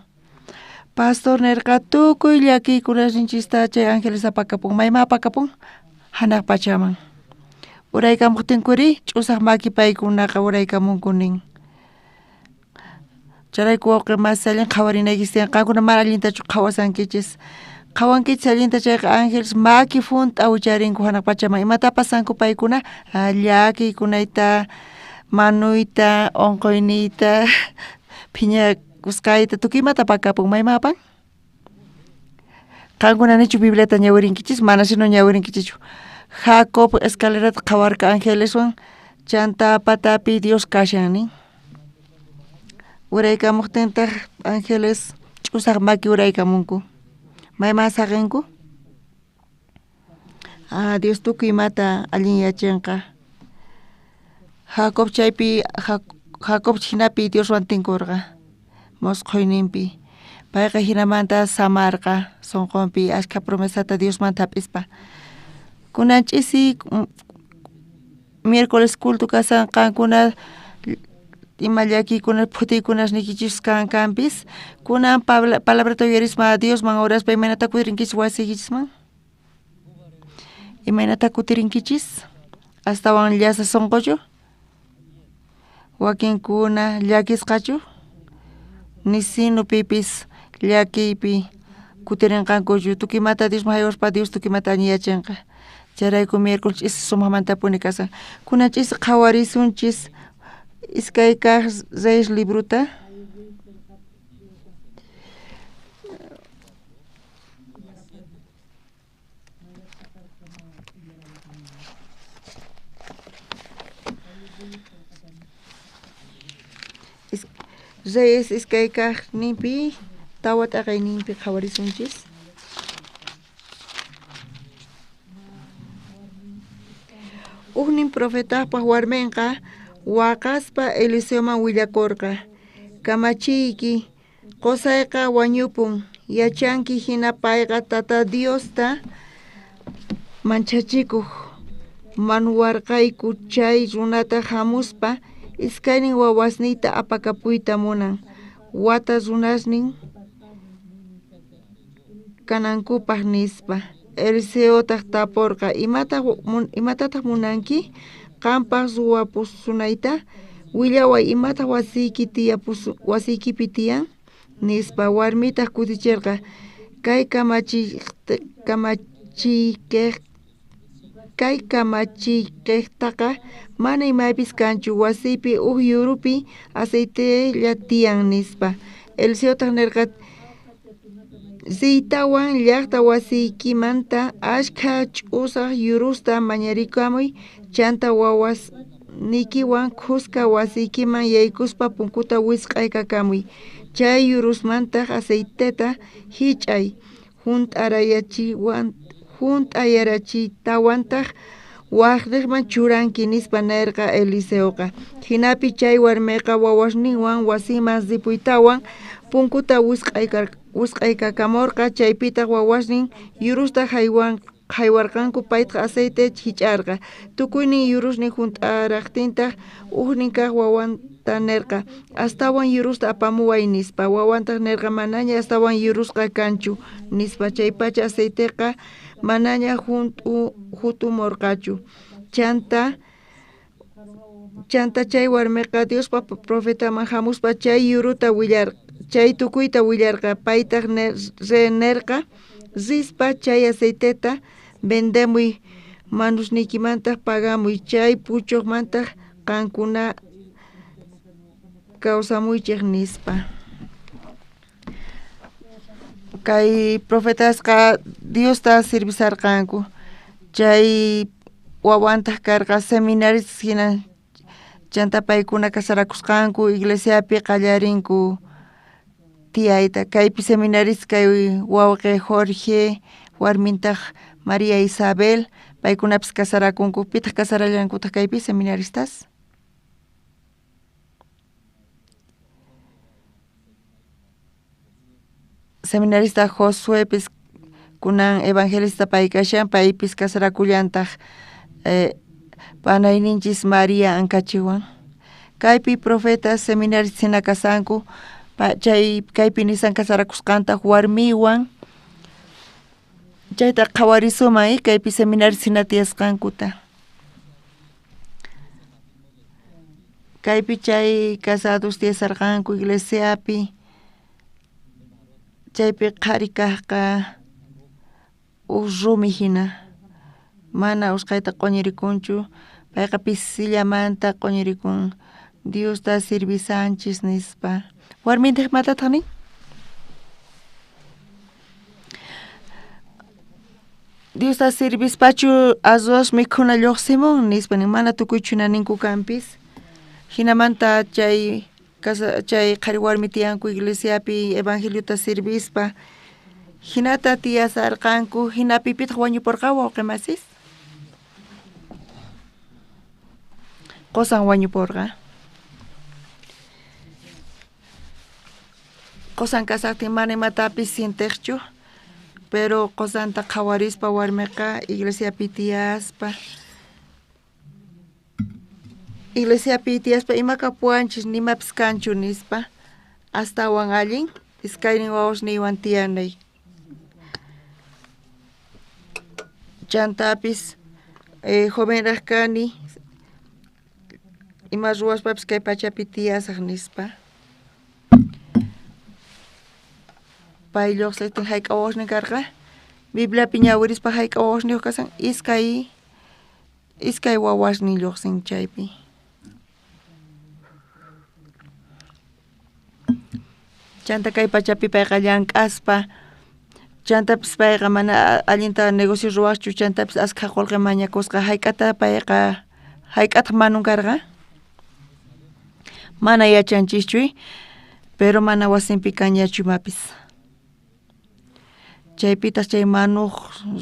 Pastor nirqa tukuy llakikuna rinchista chay Ángeles apakapun. Mayma apakapun? Hanaq pachaman. Uraykamuqtinkuri ch'usaq maki paykunaqa uraykamunkunin. Charayku wawqi mas allin qhawarinaykis tiyan qankuna mana allintachu qhawasankichis. Qhawankichis allinta chayqa Ángeles maki funt'a wicharinku hanaq pachaman. Imata pasanku paykuna llakikunayta, manuyta, onqoyniyta, phiñakusqayta tukuymata apakapun. Mayma apan? Qankunanichu Bibliata ñawirinkichis mana sino ñawirinkichichu. Jacob escalerata qhawarqa Ángeleswan chanta patapi Dios kashan nin. Uraykamuqtintaq Ángeles ch'usaq maki uraykamunku. Mayma saqinku? Dios tukuymata allin yachanqa. Jacob chaypi Jacob hinapi Dioswan tinkurqa mosqoyninpi. Payqa hinamanta samarqa sonqonpi ashka promesata Diosmanta hap'ispa. Kunanch'isi miércoles culto kasanqankuna imallaki kunan putikunas nikichis kampis kunan palabra toyerisma Dios man oras pa imanata kutirinkichis wasikichis imanata kutirinkichis hasta wan llasa sonqochu wakinkuna llakisqachu nisinu pipis llakipi kutirinqankuchu tukimata Dios mayorpa Dios tukimata ñiyachinqa charayku miércoles ch'isi sumaqmanta puni kasan kunan ch'isi qhawarisunchis iskay kaq Reyes libruta Reyes iskay kaq ninpi tawa t'aqay ninpi qhawarisunchis Ugnin profetapaq warmenqa waqaspa Eliseoman willakurqa kamachiyki qusayqa wañupun yachanki hina payqa tata Diosta manchachikuq manuwarqayku chay runata hamuspa iskaynin wawasniyta apakapuyta munan wata runasnin kanankupaq nispa Eliseotaq tapurqa imatataq munanki qanpaq ruwapusunayta willaway imataq wasiykipi tiyan nispa warmitaq kutichirqa kay kamachiykiqtaqa mana imaypis kanchu wasipi yurupi aceitella tiyan nispa Eliseotaq nirqa Zeytawan llaqta wasiykimanta ashka ch'usaq yurusta mañarikamuy chanta wawasnikiwan kuska wasiykiman yaykuspa punkuta wisq'aykakamuy chay yurusmantaq aceiteta hich'ay hunt'ayarachitawantaq waqriqman churanki nispa nirqa Eliseoqa hinapi chay warmiqa wawasninwan wasiman ripuytawan punkuta wisq'aykakamurqa chaypitaq wawasnin yurusta haywarqanku paytaq aceite hich'arqa tukuynin yurusnin hunt'araqtintaq ugnin kaq wawanta nirqa astawan yurusta apamuway nispa wawantaq nirqa manaña astawan yurusqa kanchu nispa chaypacha aceiteqa manaña hutumurqachu chanta chay warmiqa Diospa profetaman hamuspa chay yuruta chay tukuyta willarqa paytaq nirqa rispa chay aceiteta vendemuy manusniykimantaq pagamuy chay puchuqmantaq qankuna kawsamuychik nispa kay profetasqa Diosta sirvisarqanku chay wawantaq karqa seminaristas hina chanta paykuna kasarakusqanku iglesiapi qallarinku tiyayta kaypi seminaristas kay wawqi Jorge warmintaq María Isabel paykunapis kasarakunku pitaq kasarallankutaq kaypi seminaristas seminarista Josuepis kunan evangelista pay kashan paypis kasarakullantaq panayninchis María Ancachiwan kaypi profetas seminaristas hina kasanku chay kaypi nisan kasarakusqantaq warmiwan chayta qhawarisumay kaypi seminaristas hina tiyasqankuta kaypi chay casados tiyasarqanku iglesiapi chaypi qhari kaqqa rumi hina mana usqayta qoñirikunchu payqa pisillamanta qoñirikun Diosta sirvisanchis nispa warmintaq matataqnin Diosta sirvispachu azos mikhuna lluqsimun nispanin mana tukuychuna ninku kanpis hinamanta chay qhari warmi tiyanku iglesiapi evangeliota sirvispa hinata tiyasarqanku hinapi pitaq wañupurqa wawqi masis qosan wañupurqa qosan kasaqtin mana imatapis sintiqchu pero qosanta qhawarispa warmiqa iglesiapi tiyaspa iglesia pitiaspa imakapuanchis nimapis kanchu nispa astawan allin iskaynin wawas niwan tiyanay. Chantapis jovenraq kani ima ruwaspapis kay pachapi tiyasaq nispa. Pay lluqsiptin hayk'awawashnin karqa Bibliapi ñawirispa hayk'awawashniuq kasan iskay wawashnin lluqsin chaypi. Chanta kay pachapi payqa llank'aspa chantapis payqa mana allinta negocio ruwaqchu chantapis asqa qullqi mañakusqa hayk'ata payqa hayk'ata manun karqa mana yachanchischu pero mana wasinpi kanyachu mapis. Chaypitas chay manuq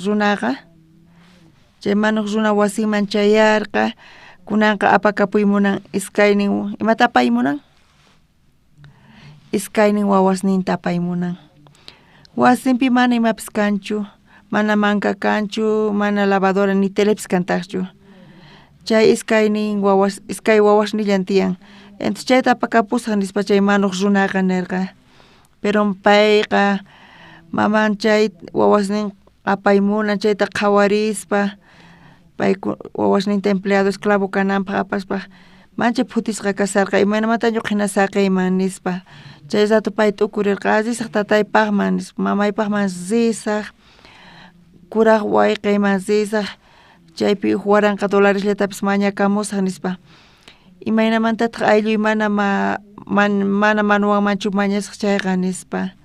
runaqa chay manuq runa wasiman chayarqa kunanqa apakapuymunan iskaynin imata apaymunan iskaynin wawasnin tapaymunan. Wasinpi mana imapis kanchu, mana manka kanchu, mana lavadora ni telepis kantaqchu. Chay iskaynin wawas iskay wawasnillan tiyan. Entonces chayta apakapusaq nispa chay manuq runaqa nirqa. Pero payqa maman chay wawasnin apaymunan chayta qhawarispa pay wawasninta empleado esclavo kananpaq apaspa mancha phutisqa kasarqa imaynamanta ñuqhina saqayman nispa. Chay rato pay t'ukurirqa asisaq tataypaqman nispa mamaypaqman risaq kuraq wayqiyman risaq chaypi waranqa dolareslatapis mañakamusaq nispa. Imaynamantataq aylluy mana manuwanmanchu mañasaq chayqa nispa.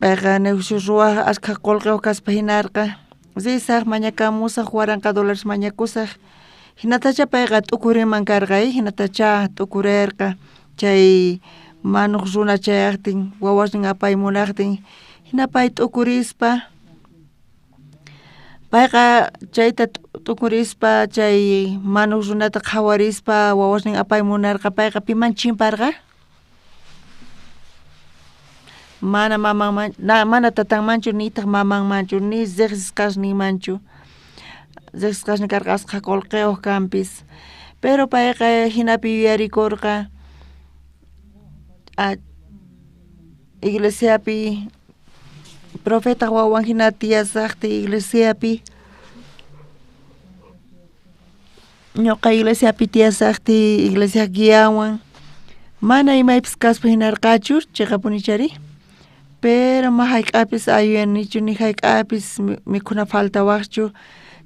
Payqa negocio ruwaq asqa qullqiwaq kaspa hinarqa risaq mañakamusaq waranqa dólares mañakusaq hinatacha payqa t'ukuriman karqay hinatacha t'ukurirqa chay manuq runa chayaqtin wawasnin apaymunaqtin hina pay t'ukurispa payqa chayta t'ukurispa chay manuq runata qhawarispa wawasnin apaymunarqa payqa piman chimparqa mana mamanman mana tatanmanchu nitaq mamanmanchu ni riqsisqasninmanchu riqsisqasnin karqa asqa qullqiwaq kanpis pero payqa hinapi yuyarikurqa iglesiapi profeta wawan hina tiyasaqti iglesiapi ñuqa iglesiapi tiyasaqti iglesia guiawan mana imaypis kaspa hinarqachu chiqapunichari pero ma hayk'apis ayuyanichu ni hayk'apis mikhuna faltawaqchu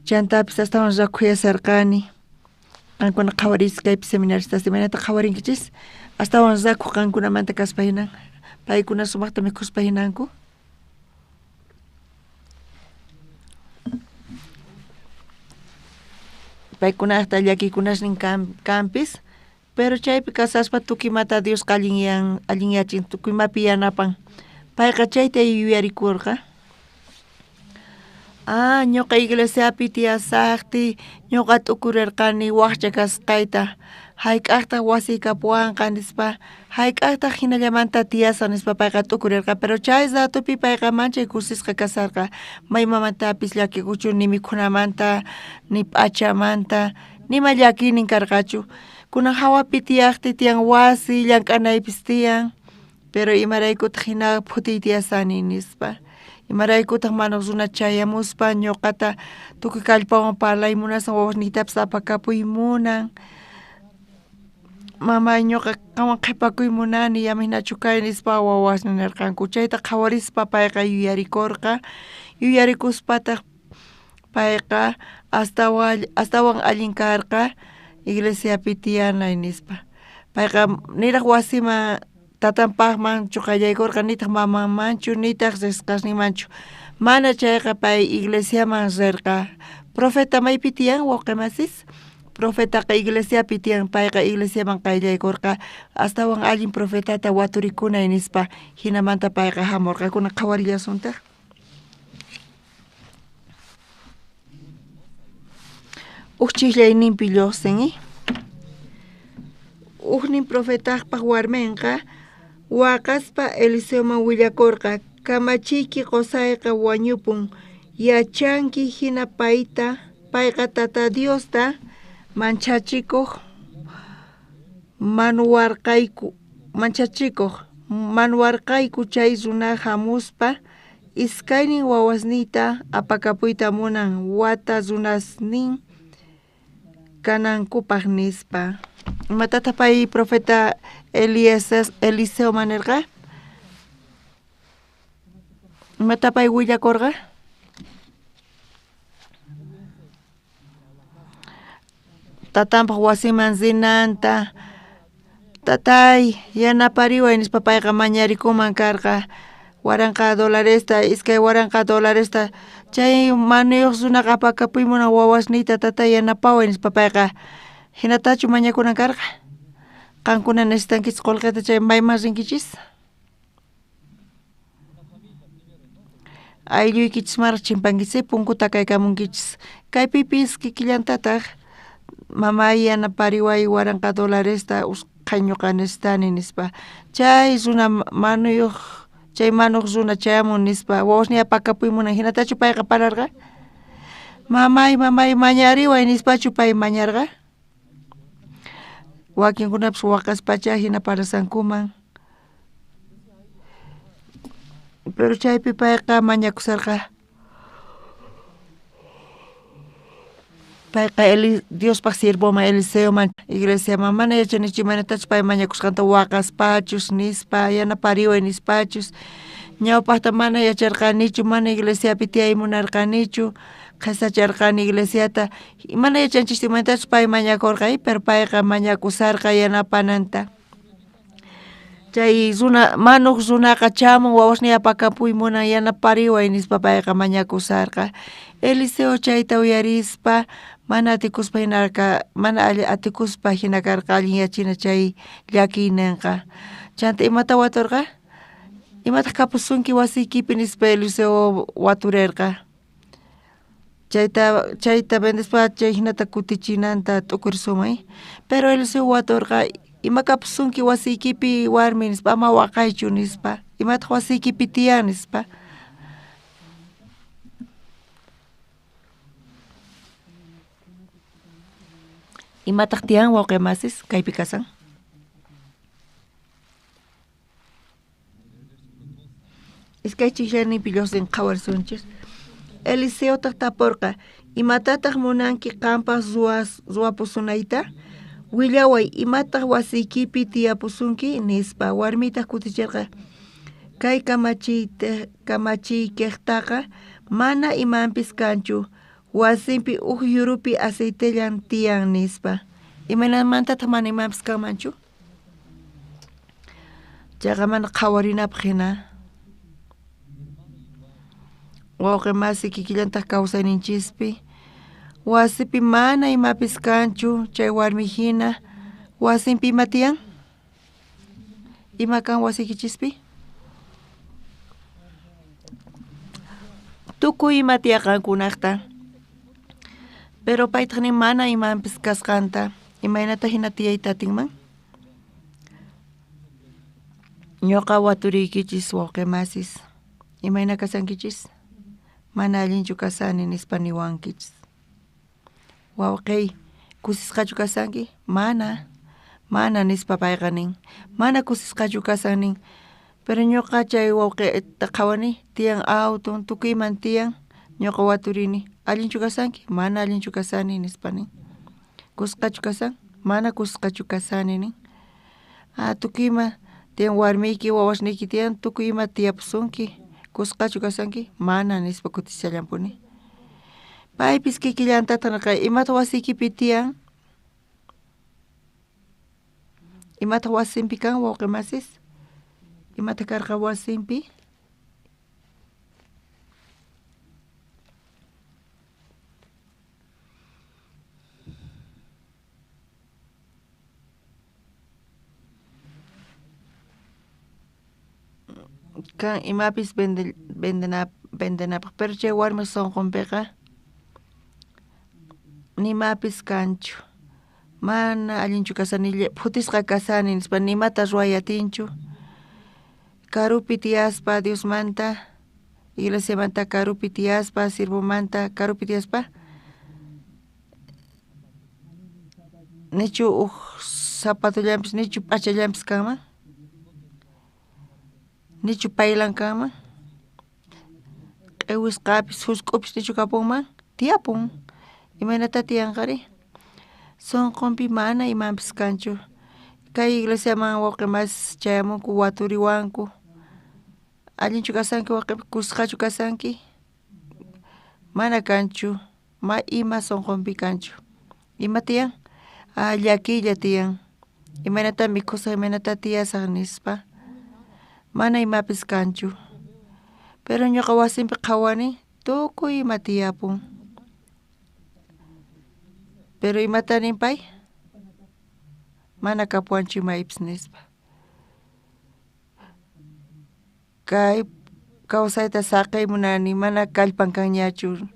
chantapis astawan rakhuyasarqani qankuna qhawarisqa kaypi seminaristas imaynata qhawarinkichis astawan rakhu qankunamanta kaspa hinan paykuna sumaqta mikhuspa hinanku. Paykunaqta llakikunashnin kanpis pero chaypi kasaspa tukimata Dios allinyachin tukuimapi yanapan payqa chayta yuyarikurqa ñuqa iglesiapi tiyasaqti ñuqa t'ukurirqani waqcha kasqayta hayk'aqtaq wasiykapuwanqa nispa hayk'aqtaq hinallamanta tiyasaq nispa payqa t'ukurirqa pero chay ratupi payqa manchay kusisqa kasarqa maymamantapis llakikuchu ni mikhunamanta ni p'achamanta nima llakinin karqachu kunan hawapi tiyaqti tiyan wasi llank'anaypis tiyan pero imaraykutaq hina phuti tiyasani nispa imaraykutaq manuq runa chayamuspa ñuqata tukuy kallpawan parlaymunasan wawasniykitapis apakapuymunan mamay ñuqa qawan qhipakuymunani ama hinachu kay nispa wawasni nirqanku chayta qhawarispa payqa yuyarikuspataq payqa astawan allin karqa iglesiapi tiyanay nispa payqa niraq wasima tatanpaqman chuqallaykurqa nitaq mamanmanchu nitaq riqsqasninmanchu mana chayqa pay iglesiaman rirqa profeta maypi tiyan wawqimasis profetaqa iglesiapi tiyan payqa iglesiaman qayllaykurqa astawan allin profetata waturikunay nispa hinamanta payqa hamurqa kuna qhawarillasuntaq. Uchillayninpi lluqsin uhnin profetaqpaq warminqa waqaspa Eliseuman willakurqa kamachiyki qusayqa wañupun yachanki hina payta payqa tata Diosta manchachikuq manuwarqayku chay runa hamuspa iskaynin wawasnita apakapuyta munan wata runasnin kanankupaq nispa. Imatata pay profeta Eliseo manirqa? Imata pay willakurqa? Tatanpaq wasiman zinanta tatay yanapariway nispa payqa mañarikuman karqa waranqa dolaresta iskay waranqa dolaresta chay manuyuq runaqa apakapuymunan wawasnita tatay yanapaway nispa payqa hinatachu mañakunan karqa qankuna necesitankichis qullqita chay mayman rinkichis aylluykichis maraq chimpankichis punkuta kaykamunkichis kaypipis kikillantataq mamay yanapariway waranqa dolaresta usqhay ñuqa necesitani nispa chay runa manuyuq chay manuq runa chayamun nispa wawasniy apakapuymunan hinatachu payqa pararqa mamay mañariway nispachu pay mañarqa wakinkunapish waqaspacha hina parasankuman pero chaypi payqa mañakusarqa payqa Diospaq sirvoman Eliseoman iglesiaman mana yachanichu imanatachu pay mañakusqanta waqaspachus nispa yanapariway nispachus ñawpaqta mana yacharqanichu mana iglesiapi tiyay munarqanichu qasacharqani iglesiata mana yachanchik imanatachu pay mañakurqay pero payqa mañakusarqa yanapananta chay runa manuq runaqa chamun wawasniy apakapuymunan yanapariway nispa payqa mañakusarqa Eliseo chayta uyarispa mana atikuspa hinarqa mana atikuspa hina karqa allin yachina chay llakiyninqa chanta imata waturqa imata kapusunki wasiykipi nispa Eliseo waturirqa chayta bendispa chay hinata kutichinanta t'ukurisumay pero Eliseo waturqa ima kapusunki wasiykipi warmi nispa ama waqaychu nispa imataq wasiykipi tiyan nispa imataq tiyan wawqi masis kaypi kasan iskay chikllanipi lluqsin qhawarsunchis Eliseo tapurqa imatataq munanki qampas ruwapusunayta willaway imataq wasiykipi tiyapusunki nispa warmita kutichirqa kay kamachiykiqtaqa mana imanpis kanchu wasinpi yurupi aceitellan tiyan nispa imanamantaq mana imanpis kanmanchu chayqa mana qhawarinapaq hina wawqi masi kikillantaq kawsayninchispi wasipi mana imapis kanchu chay warmi hina wasinpi ima tiyan ima kan wasikichispi tukuy ima tiyaqankunaqta pero paytaqmi mana imanpis kasqanta imaynata hina tiyayta atinman ñuqa waturiykichis wawqi masis imayna kasankichis mana allinchu kasani nispa niwankichis wawqi kusisqachu kasanki mana nispa payqa nin mana kusisqachu kasan nin pero ñuqa chay wawqita qhawani tiyan auto tukuyman tiyan ñuqa waturini allinchu kasanki mana allinchu kasani nispa nin kusisqachu kasan mana kusisqachu kasani nin tukuyman tiyan warmiyki wawasniyki tiyan tukuy ima tiyapusunki kusisqachu kasanki mana nispa kutichallanpuni paypis kikillantata imata wasiykipi tiyan imata wasinpi kan wawqi masis imata karqa wasinpi kan imapis vendenapaq pero chay warmi sonqunpiqa nimapis kanchu mana allinchu kasani futisqa kasani nispa nimata ruway atinchu karupi tiyaspa Diosmanta iglesiamanta karupi tiyaspa sirvumanta karupi tiyaspa nichu zapatullampis nichu pachallampis kanman, nichu paylan kanman, q'iwisqapis husk'upis nichu kapunman tiyapun, imaynata tiyanqari sunqunpi mana imampis kanchu. Kay iglesiaman wawqimas chayamunku waturiwanku, allinchu kasanki wawqipi kusqachu kasanki, mana kanchu, ima sunqunpi kanchu, ima tiyan llakilla tiyan, imaynata mikhusaq imaynata tiyasaq nispa mana imapis kanchu. Pero ñuqa wasimpi qhawani tukuy ima tiyapun, pero imata nin pay mana kapuanchu imaypis nispa. Kay kawsayta saqay munani mana kallpan kanñachu,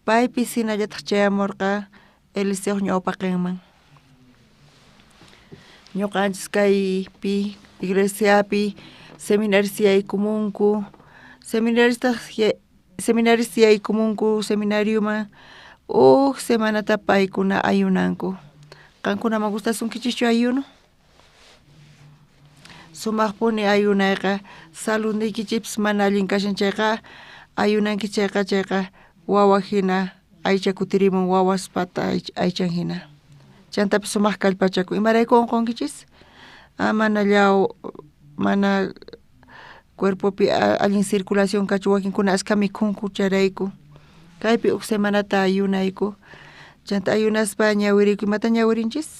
paypis hinallataq chayamurqa Eliseo ñawpaqinman. Ñuqanchis kaypi iglesiapi seminarista yaykumunku, seminarista yaykumunku seminariuman semanata paykuna ayunanku. Qankunaman gustasunkichikchu ayuno? Sumaqpuni ayunayqa saludnikichipis mana allin kashan chayqa ayunanki chayqa wawa hina aycha kutirimun wawaspata aychan hina. Chantapis sumaq kallpachaku. Imarayku unqunkichis? Mana cuerpopi allin circulación kachu wakinkuna ashka mikhunku charayku. Kaypi semanata ayunayku. Chanta ayunaspa ñawiriyku imata ñawirinchis?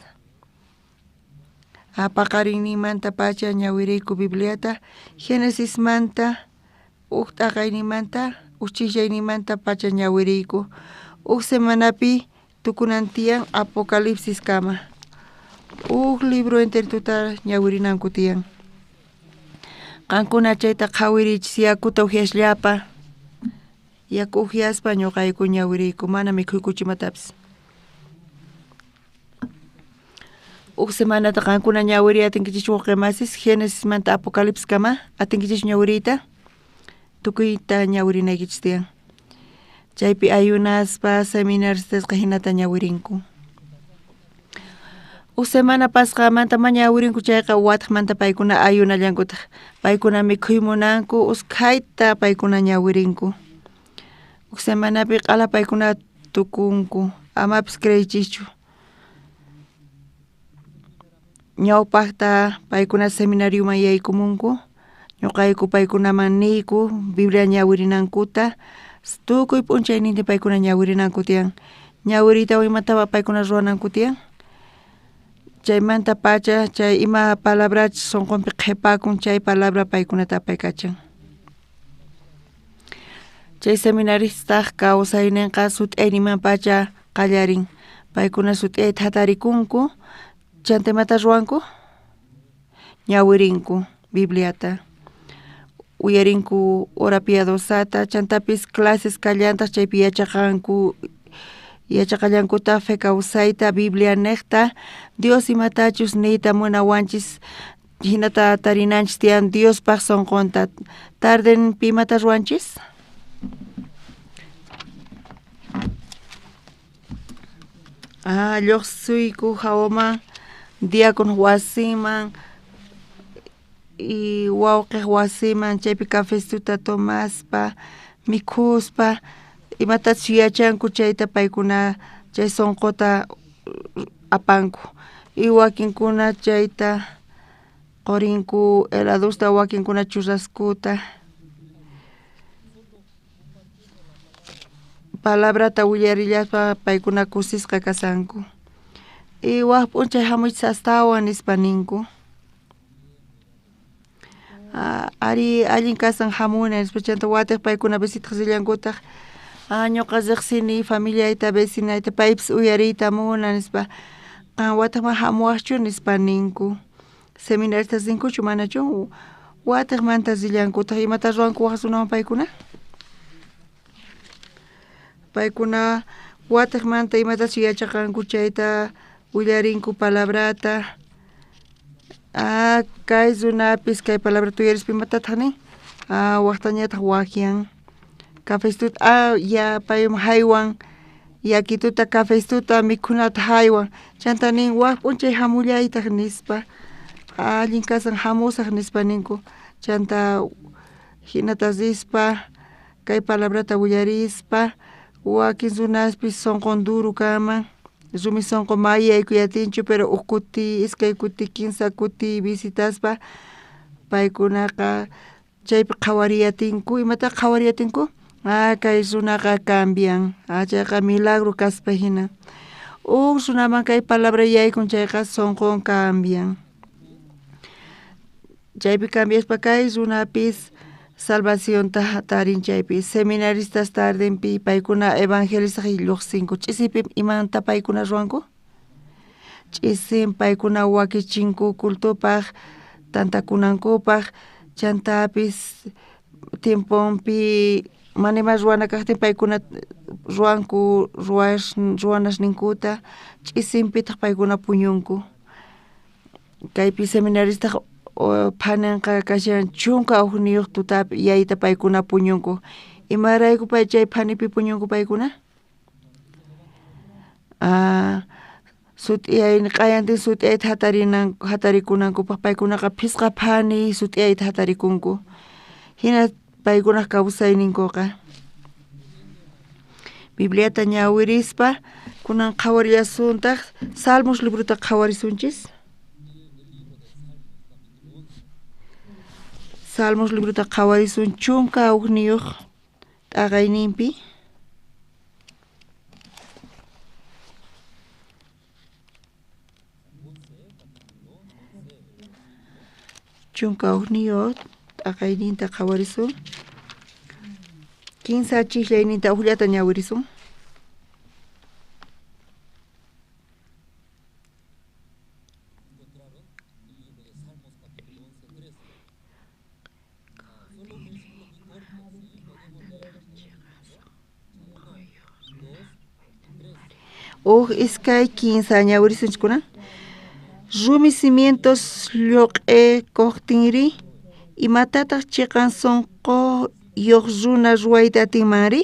Paqarinnimanta pacha ñawiriyku Bibliata, Génesis manta, taqaynimanta, chishllaynimanta pacha ñawiriyku. Semanapi tukunan tiyan Apocalipsis kama. Libro enteruta ñawirinanku tiyan. Qankuna chayta qhawirichis yakuta upyashllapa. Yaku upyaspa ñuqayku ñawiriyku mana mikhuykuchimatapis. Semanata qankuna ñawiri atinkichis wawqimasis Génesis manta Apocalipsis kama atinkichis ñawiriyta tukuyta ñawirinaykichis tiyan. Chaypi ayunaspa seminaristasqa hinata ñawirinku. Semana pasqamanta ñawirinku chayqa wataqmanta paykuna ayunallankutaq paykuna mikhuymunanku uskayta paykuna ñawirinku. Semanapi qala paykuna tukunku amapis creychischu. Ñawpaqta paykuna seminariuman yaykumunku, ñuqayku paykunaman niyku Biblia ñawirinankuta tukuy p'unchayninti paykuna ñawirinanku tiyan. Ñawiriyta imatawa paykuna ruwananku tiyan. Chaymanta pacha chay ima palabrachis sunqunpi qhipakun chay palabra paykunata apaykachan. Chay seminarista kawsayninqa sut'ayniman pacha qallarin. Paykuna sut'ayta hatarikunku, chantaymata ruwanku ñawirinku Bibliata, uyarinku hora piadosata, chantapis clases kallantaq chaypi yachaqallankutaq fe kawsayta Biblia niqta Dios imatachus niyta munawanchis hinata tarinanchis tiyan Diospaq sunqunta tarden pimata ruwanchis? Lluqsuyku hawaman diácono wasiman y wawqiq wasiman chaypi cafestuta tomaspa mikhuspa imatachus yachanku chayta paykuna chay sunquta apanku y wakinkuna chayta qurinku heladusta, wakinkuna churraskuta palabrata willarillapa paykuna kusisqa kasanku y waq p'unchay hamuchis astawan nispa ninku. Ari allin kasan hamuna nispa chanta watiq paykuna visitaq sillankutaq ñuqa riqsini familiayta vecinayta paypis uyariyta muna nispa wataqman hamuwaqchu nispa ninku. Seminaristas ninkuchu manachu watiqmanta sillankutaq imata ruwanku waq runawan paykuna watiqmanta imatachus yachaqanku chayta willarinku palabrata kay runapis kay palabrata uyarispa imatataq nin waqtañataq waqyan cafestuta ya payman haywan yakituta cafestuta mikunata haywan chanta nin waqpunchay hamullaytaq nispa allin kasan hamusaq nispa ninku chanta hinatas rispa kay palabrata willarispa wakin runaspis sonqon duru kama rumi sonqo mayaykuyatinchu pero ukuti iskay kuti 15 kuti visitaspa paykunaqa chaypi qhawariyatinku imata qhawariyatinku kay runaqa cambian chayqa milagro kaspa hina runaman kay palabra yaykun chayqa sonqon cambian chaypi cambiaspa kay runapis salvación tarin chaypi seminaristas tardenpi paykuna evangelizaq lluqsinku ch'isipi imanta paykuna ruanku ch'isin paykuna wakichinku cultupaq tantakunankupaq chantapis tiemponpi manima ruana kaqtin paykuna ruanku ruanash ninkuta ch'isinpitaq paykuna puñunku kaypi seminarista phananqa kashan chunka ugniyuq tutapi yayta paykuna puñunku imarayku pay chay phanipi puñunku paykuna sut'iyayni qayantin sut'iyayta hatarikunankupak paykunaqa phisqa phani sut'iyayta hatarikunku hina paykunaq kawsayninkuqa Bibliata ñawirispa kunan qhawariyasuntaq Salmos libruta qhawarisunchis Salmos libruta qhawarisun chunka ugniyuq t'aqayninpi chunka ugniyuq t'aqayninta qhawarisun 15 chiklayninta uqllata ñawirisun iskay 15 ñawirisunchikuna rumi cimientos lluq'e koqtinri imatataq chiqan sonqo yuq runa ruwayta atinmanri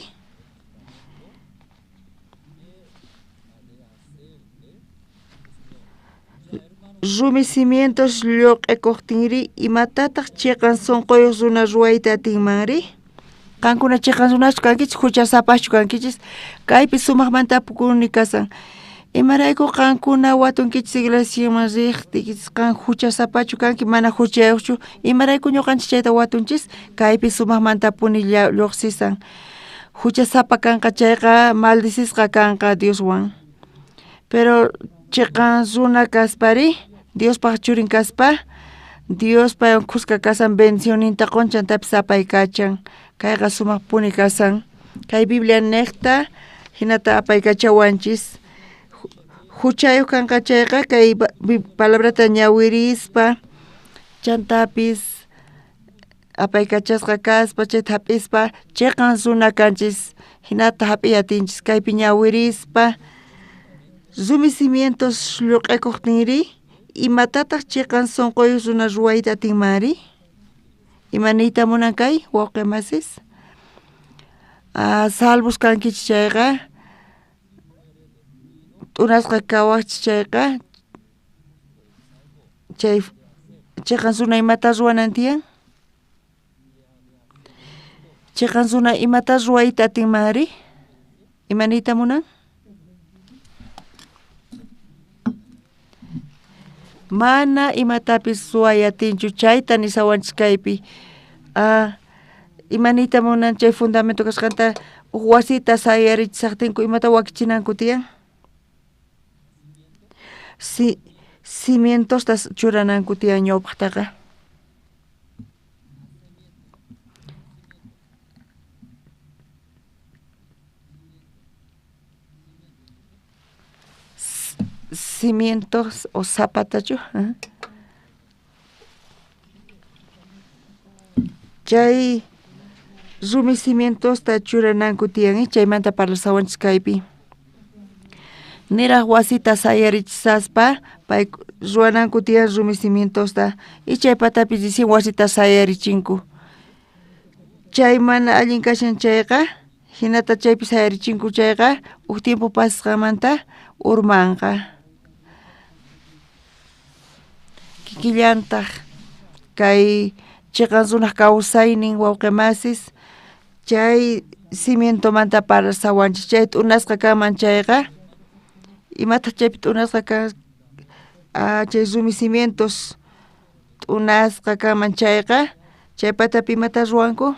rumi cimientos lluq'e koqtinri imatataq chiqan sonqo yuq runa ruwayta atinmanri qankuna chiqan runachu kankichis huchasapachu kankichis kaypi sumaqmanta apukuni kasan imarayku qankuna watunkichis iglesiaman riqtikichis qan huchasapachu kanki mana huchayuqchu imarayku ñuqanchis chayta watunchis kaypi sumaqmanta apuni lluqsisan huchasapa kanqa chayqa maldisisqa kanqa Dioswan pero chiqan runa kaspari Diospaq churin kaspa Dios paywan kuska kasan bendicioninta qonchantapis apay kachan kayqa sumaq puni kasan kay Biblia niqta hinata apay kachawanchis huchayuq kanqa chayqa kay palabrata ñawirispa chantapis apay kachasqa kaspa chayta hap'ispa chiqan runa kanchis hinata hap'iyatinchis kaypi ñawirispa rumi cimientos lluq'ikuqtinri imatataq chiqan sonqoyuq runa ruwayta atinmanri imaniyta munan kay wawqi masis salvos kankichis chayqa t'unasqa kawaqchis chayqa chay chiqan runa imata ruwanan tiyan chiqan runa imata ruwayta atinmanri imaniyta munan mana imatapis suwayatinchu chayta nisawanchis kaypi imaniyta munan chay fundamento kasqanta wasita sayarichisaqtinku imata wakichinanku tiyan cimientosta churananku tiyan ñawpaqtaqa cimientos o zapatachu chay rumi cimientosta churananku tiyan chaymanta parlasawanchis kaypi niraq wasita sayarichisaspa pay ruwananku tiyan rumi cimientosta chaypatapis dicen wasita sayarichinku chay mana allin kashan chayqa hinata chaypi sayarichinku chayqa uk tiempo pasasqamanta urmanqa kikillantaq kay chiqansunaq kawsaynin wawqimasis chay cimientomanta parlasawanchik chay t'unasqa kanman chayqa imataq chaypi t'unasqa kan chay rumi cimientos t'unasqa kanman chayqa chaypatapi imata ruwanku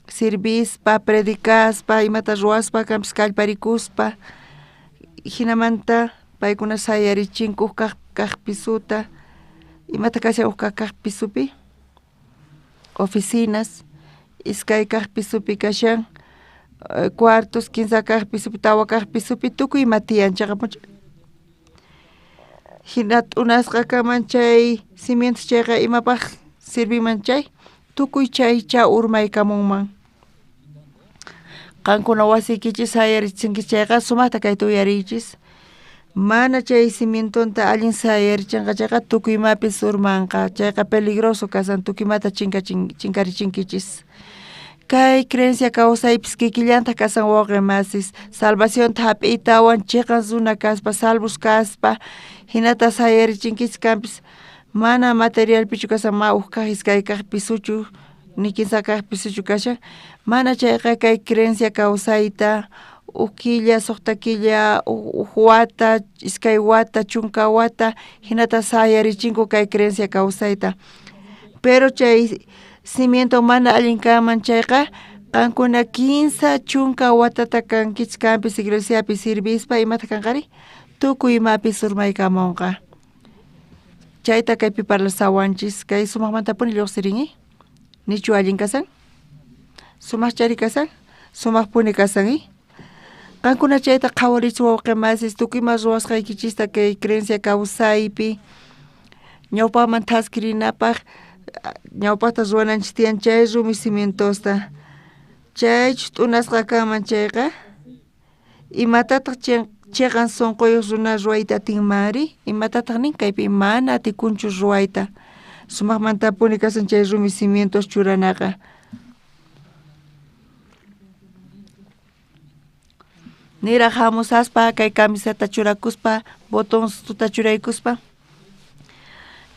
sirvispa predicaspa imata ruwaspa kanpis kallparikuspa hinamanta paykuna sayarichinku kaq pisuta imata kashan kaq pisupi oficinas iskay kaq pisupi kashan cuartos kinsa kaq pisupi tawa kaq pisupi tukuy ima tiyan chaqapunchik hina t'unasqa kanman chay cimientos chayqa imapaq sirviman chay tukuy chaycha urmaykamunman qankuna wasikichis sayarichinkichis chayqa sumaqta kayta uyariychis mana chay cimientonta allin sayarichinqa chayqa tukuymapis urmanqa chayqa peligroso kasan tukuymata chinkarichinkichis kay creencia kawsaypis kikillanta kasan wawqimasis salvacionta hap'iytawan chiqansuna kaspa salvos kaspa hinata sayarichinkichis kanpis mana materialpichu kasan ma'uq kaq iskay kaq pisuchu ni kinsa kaq pisuchu kashan mana chayqa kay creencia kawsayta ukilla suqta killa wata iskay wata chunka wata hinata sayarichinku kay creencia kawsayta pero chay cimiento mana allin kanman chayqa qankuna 15 chunka watata kankichis kanpis iglesiapi sirvispa imata kanqari tukuy imapis urmaykamunqa chayta kaypi parlasawanchis kay sumaqmantapuni lluqsirinki nichu allin kasan sumaq chari kasan sumaqpuni kasanki qankuna chayta qhawarichis wawqimasis tukuyma ruwasqaykichista kay creencia kawsaypi ñawpaqman taskirinapaq ñawpaqta ruwananchis tiyan chay rumi cimientosta chaychus t'unasqa kanman chayqa imatataq chiqan sunquyuq runa ruwayta atinmanri imatataq nin kaypi mana atikunchu ruwayta sumaqmantapuni kasan chay rumi cimientos churanaqa niraq hamusaspa kay camiseta churakuspa botoncituta churaykuspa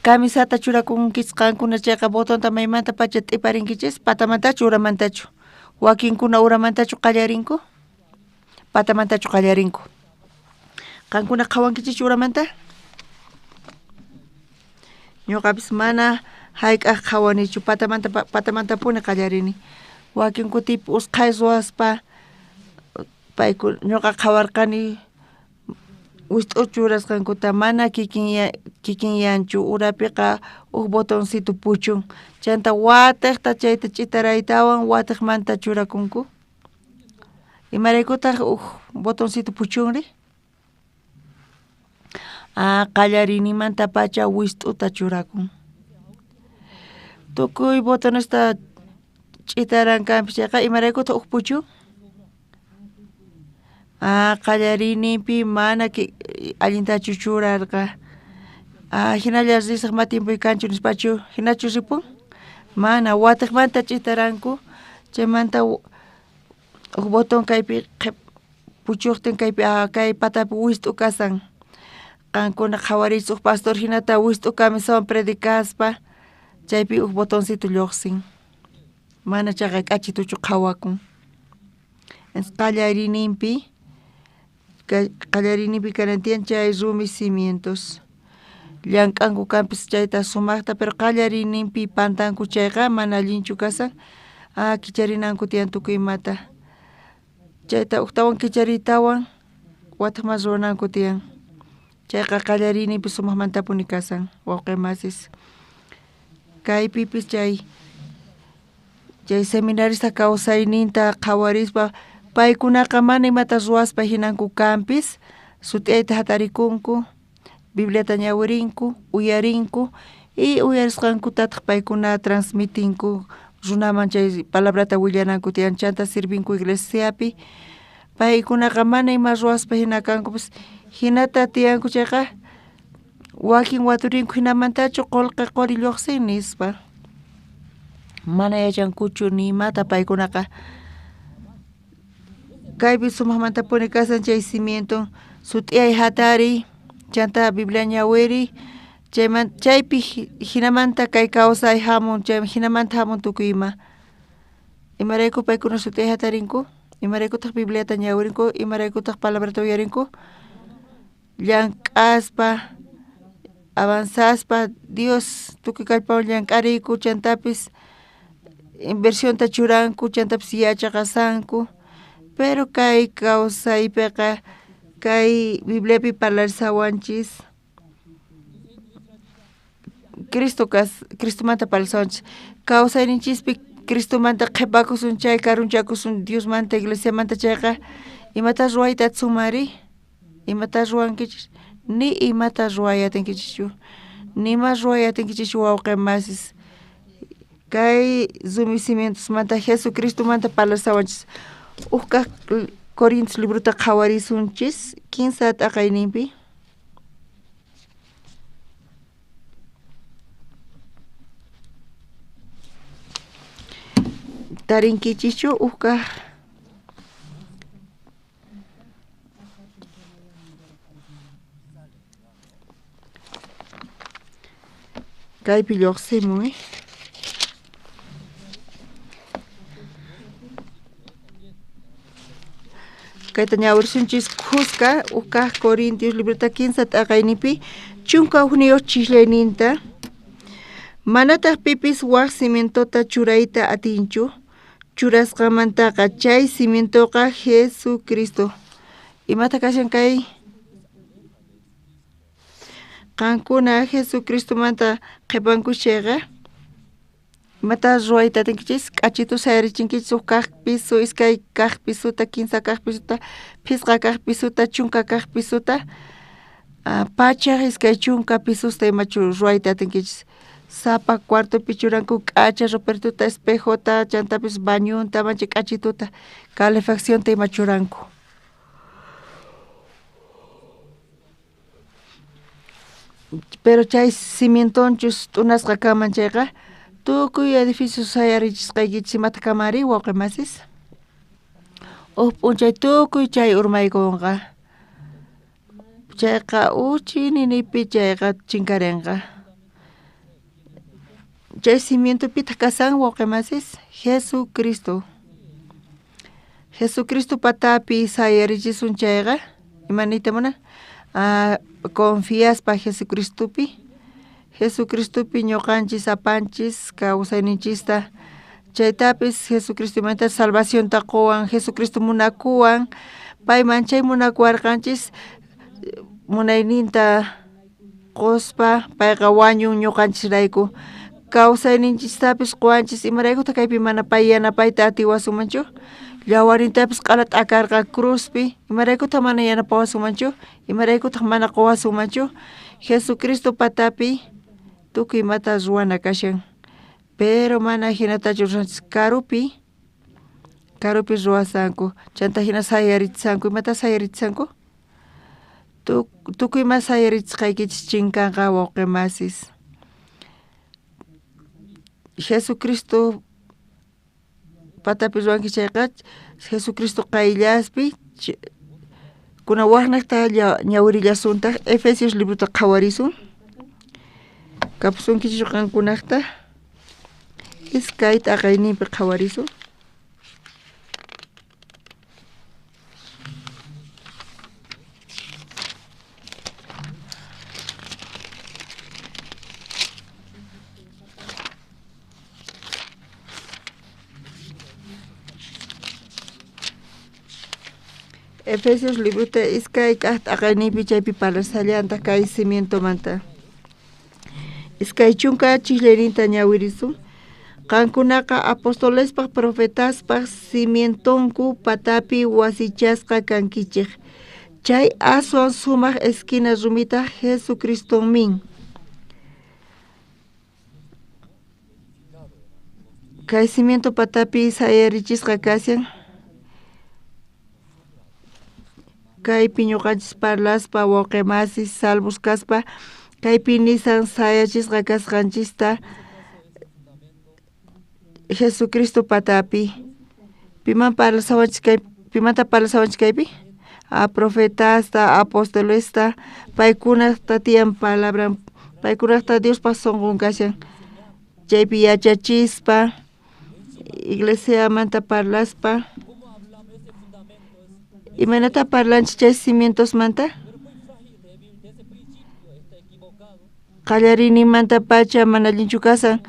camiseta churakunkichis qankuna chayqa botonta maymanta pacha t'iparinkichispas patamantachu uramantachu wakinkuna uramantachu qallarinku patamantachu qallarinku qankuna qhawankichis uramanta ñuqapis mana hayk'aq qhawanichu patamantapuni qallarini wakin kutipi usqhay ruwaspa payku ñuqa qhawarqani wist'uchu urasqankuta mana kikinyanchu urapiqa botoncito puchun chanta watiqta chayta ch'itaraytawan watiqmanta churakunku imaraykutaq botoncito puchunri qallarinimanta pacha wist'uta churakun tukuy botonesta ch'itarankanpis chayqa imaraykutaq puchun qallarinipi mana allintachu churarqa hinalla risaq ma tiempoy kanchu nispachu hinachu ripun mana watiqmanta ch'itaranku chaymanta botón kaypi puchuqtin kaypi kay patapi wist'u kasan qankuna qhawarichis pastor hinata wist'u kamisawan predicaspa chaypi botoncito lluqsin mana chayqa k'achituchu qhawakun qallarinipi karantiyan chay rumi cimientos llank'anku kanpis chayta sumaqta pero qallarinipi pantanku chayqa mana allinchu kasan kicharinanku tiyan tukuymata chayta uktawan kichariytawan watiqman ruwananku tiyan chayqa qallarinipi sumaqmantapuni kasan wawqimasis kaypipis chay seminarista kawsayninta qhawarispa paykunaqa mana imata ruwaspa hinanku kanpis sutiayta hatarikunku Bibliata ñawirinku uyarinku y uyarisqankutataq paykuna transmitinku runaman chay palabrata willananku tiyan chanta sirvinku iglesiapi paykunaqa mana ima ruwaspa hina kankupas hinata tiyanku chayqa wakin waturinku hinamantachu qolqa qori lluqsin nispa mana yachankuchu ni imata paykunaqa kaypi sumaqmanta puni kasan chay cimiento sut'iyay hatari chanta Biblia ñawiri chaypi hinamanta kay kawsay hamun chay hinamanta hamun tukuyma imarayku paykuna sut'iyay hatarinku imaraykutaq Bibliata ñawirinku imaraykutaq palabrata uyarinku llank'aspa avanzaspa Dios tukuy kallpawan llank'ariyku chantapis inversión ta churanku chantapis yachaqasanku pero kay kawsaypiqa kay Bibliapi parlasawanchis Cristomanta parlasawanchis kawsayninchispi Cristomanta qhipakusun chay karunchakusun Diosmanta iglesiamanta chayqa imata ruwayta sumari imata ruwankichis ni imata ruwayatinkichis nima ruwayatinkichis wawqimasis kay Zoom cimientosmanta Jesucristomanta parlasawanchis uqkaq Corintios libruta qhawarisunchis 15 t'aqayninpi tarinkichichu uqkaq kaypi lluqsimuy kayta ñawirsunchis Cusca uqkaq Corintios libruta 15 t'aqayninpi chunka hukniyuq chisllayninta manataq pipis waq cimientota churayta atinchu churasqamantaqa chay cimientoqa Jesucristo imata kashan kay qankuna Jesucristomanta qhipankuchayqa imata ruwayta atinkichis k'achitu sayarichinkichis uqkaq piso iskay kaq pisuta 15 kaq pisuta phisqa kaq pisuta chunka kaq pisuta pachaq iskay chunka pisusta imachu ruwayta atinkichis sapa cuartopi churanku k'acha ropertuta espejota chantapis bañunta manchi k'achituta calefaccionta ima churanku pero chay cimientonchus t'unasqa kaman chayqa tukuy edificio sayarichisqaykichis imata kamari wawqimasis p'unchay tukuy chay urmaykunqa chayqa uchi ninipi chayqa chinkarinqa chay cimiento pita kasan wawqimasis Jesucristo patapi sayarichisun chayqa imanita munan confiaspa Jesucristopi ñuqanchis apanchis kawsayninchista chaytapis Jesucristomanta salvacionta quwan Jesucristo munakuwan payman chay munakuwarqanchis munayninta quspa payqa wañun ñuqanchisrayku kawsayninchistapis quwanchis imaraykuta kaypi mana pay yanapayta atiwasumanchu llawarintapis q'ala t'akarqa cruzpi imaraykutaq mana yanapawasumanchu imaraykutaq mana quwasumanchu Jesucristo patapi tukuy imata ruwana kashan pero mana hinatachu ruranchis karupi ruwasanku chanta hina sayarichissanku imata sayarichissanku tukuy ima sayarichisqaykichis chinkanqa wawqimasis Jesucristo patapi ruwanki chayqa Jesucristo qayllaspi kuna waqnaqta ñawirillasunta Efesios libruta qhawarisun kapusunkichis qankunaqta iskay t'aqayninpi qhawarisun Efesios libruta iskay t'aqayninpi chaypi parlasallanta kay cimiento manta iskay chunka chisllayninta ñawirisun qankunaqa apostolespaq profetaspaq cimientonku patapi wasichasqa kankichik chay aswan sumaq esquina rumita Jesucristonmin kay cimiento patapi sayarichisqa kasyan kaypi ñuqanchis parlaspa wawqimasis salvos kaspa kaypi nisan sayachisqa kasqanchista Jesucristo patapi piman parlasawanchis kay pimanta parlasawanchik kaypi a profetasta apostolesta paykunata tiyan palabra paykunata Dios sonqun kashan chaypi yachachispa iglesia manta parlaspa imanata parlanchik chay cimientos manta qallarini manta pacha mana allinchu kasan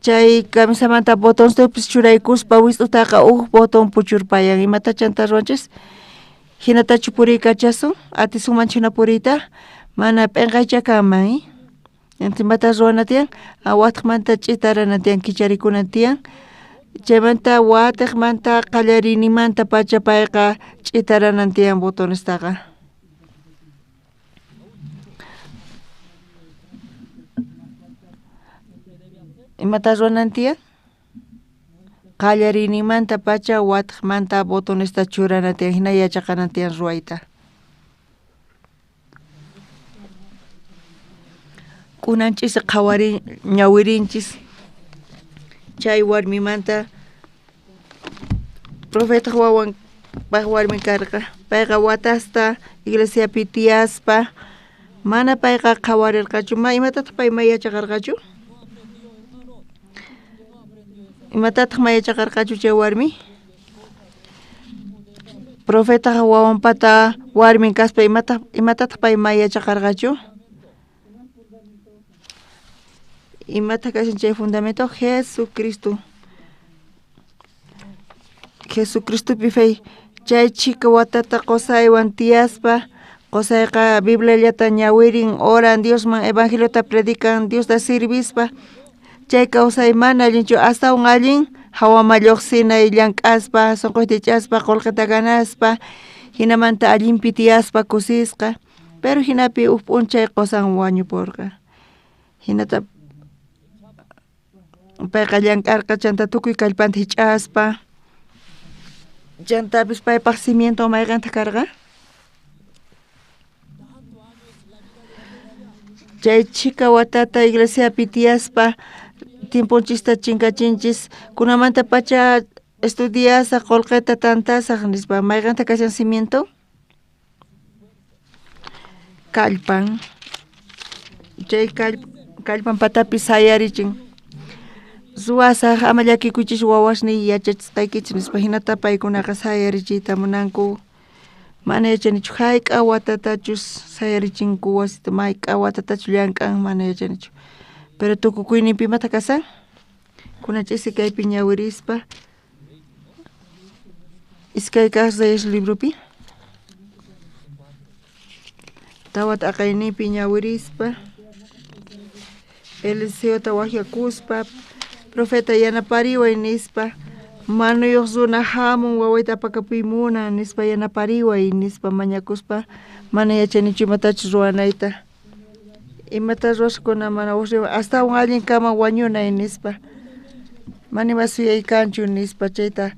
chay kamisamanta botonstopis churaykuspa wis'utaqa botón puchurpayan imata chanta ruanchis hinatachu puriykachasun atisunmanchina puriyta mana p'inqaycha kanman imata ruana tiyan wataqmanta ch'itarana tiyan kicharikuna tiyan chaymanta wataqmanta qallarinimanta pacha payqa ch'itaranan tiyan botonestaqa imata ruanan tiyan qallarinimanta pacha wataqmanta botonesta churana tiyan hina yachaqanan tiyan ruayta kunanchis qhawari ñawirinchis chay warmimanta profeta wawan pay warmi karqa payqa watasta iglesiapi tiyaspa mana payqa qhawarirqachu imatataq pay mayachaqarqachu imatataq mayachaqarqachu chay warmi profeta wawanpata warmi kaspa imatataq pay mayachaqarqachu imata kashan chay fundamento Jesucristopi fey chay chika watata qosaywan tiyaspa qosayqa Bibliallata ñawirin oran Diosman evangeliota predican Diosta sirvispa chay kawsay mana allinchu astawan allin hawama lluqsinay llank'aspa sunquyta ch'aspa qullqita ganaspa hinamanta allinpi tiyaspa kusisqa pero hinapi p'unchay qosan wañupurqa hinata payqa llank'arqa chanta tukuy kallpanta hich'aspa chantapis paypaq cimiento mayqanta karqa chay chika watata iglesiapi tiyaspa timpunchista chinkachinchis kunamanta pacha estudiasa qullqita tantasaq nispa mayqanta kashan cimiento kallpan chay kallpan patapi sayarichin suwasaq ama llakikuychis wawasniy yachachisqaykichis nispa hinata paykunaqa sayarichiyta munanku mana yachanichu hayk'a watatachus sayarichinku wasita mayk'a watatachu llank'an mana yachanichu pero tukukuyninpi imata kasan kunanchis kaypi ñawirispa iskay kasrayash libropi tawat aqaynipi ñawirispa Eliseota waqyakuspa profeta yanapariway nispa manuyuq runa hamun wawayta apakapuymunan nispa yanapariway nispa mañakuspa mana yachanichu imatachu ruwanayta imata ruwashkuna mana astawan allin kama wañunay nispa manima suyaykanchu nispa chayta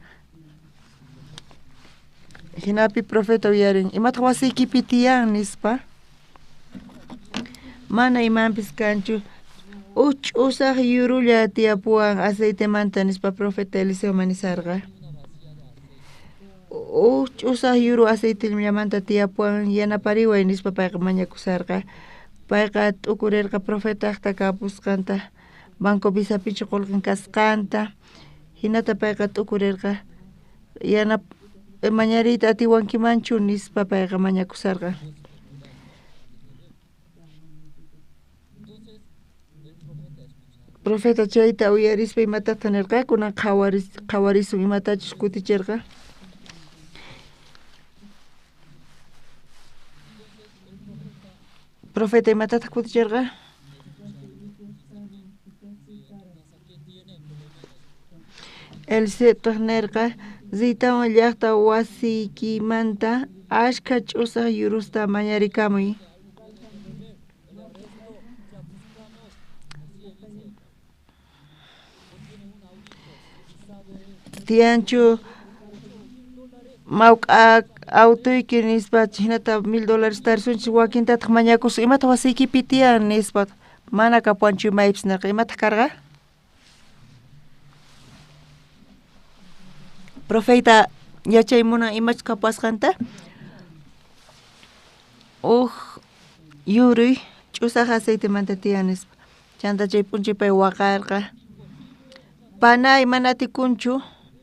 hinapi profeta uyarin imataq wasiykipi tiyan nispa mana imanpis kanchu usaq yurulla tiyapuwan aceitemanta nispa profeta Eliseo manisarqa usaq yuru aceitemanta tiyapuwan yanapariway nispa payqa mañakusarqa payqa t'ukurirqa profetaqta kapusqanta banco Visapichu qullqin kasqanta hinata payqa t'ukurirqa mañariyta atiwankimanchu nispa payqa mañakusarqa profeta chayta uyarispa imatata nirqa kunan qhawarisun imatachus kutichirqa profeta imatata kutichirqa Eliseota nirqa zaytawan llaqta wasiykimanta ashka ch'usaq yurusta mañarikamuy tiyanchu mawk'a autoyki nispa hinata $1000 tarisunchis wakintataq mañakus imata wasiykipi tiyan nispa mana kapuanchu maypis nirqa imata karqa profeta yachaymuna imach kapasqanta yuriy ch'usaq aceitemanta tiyan nispa chanta chay p'unchipay waqarqa panay mana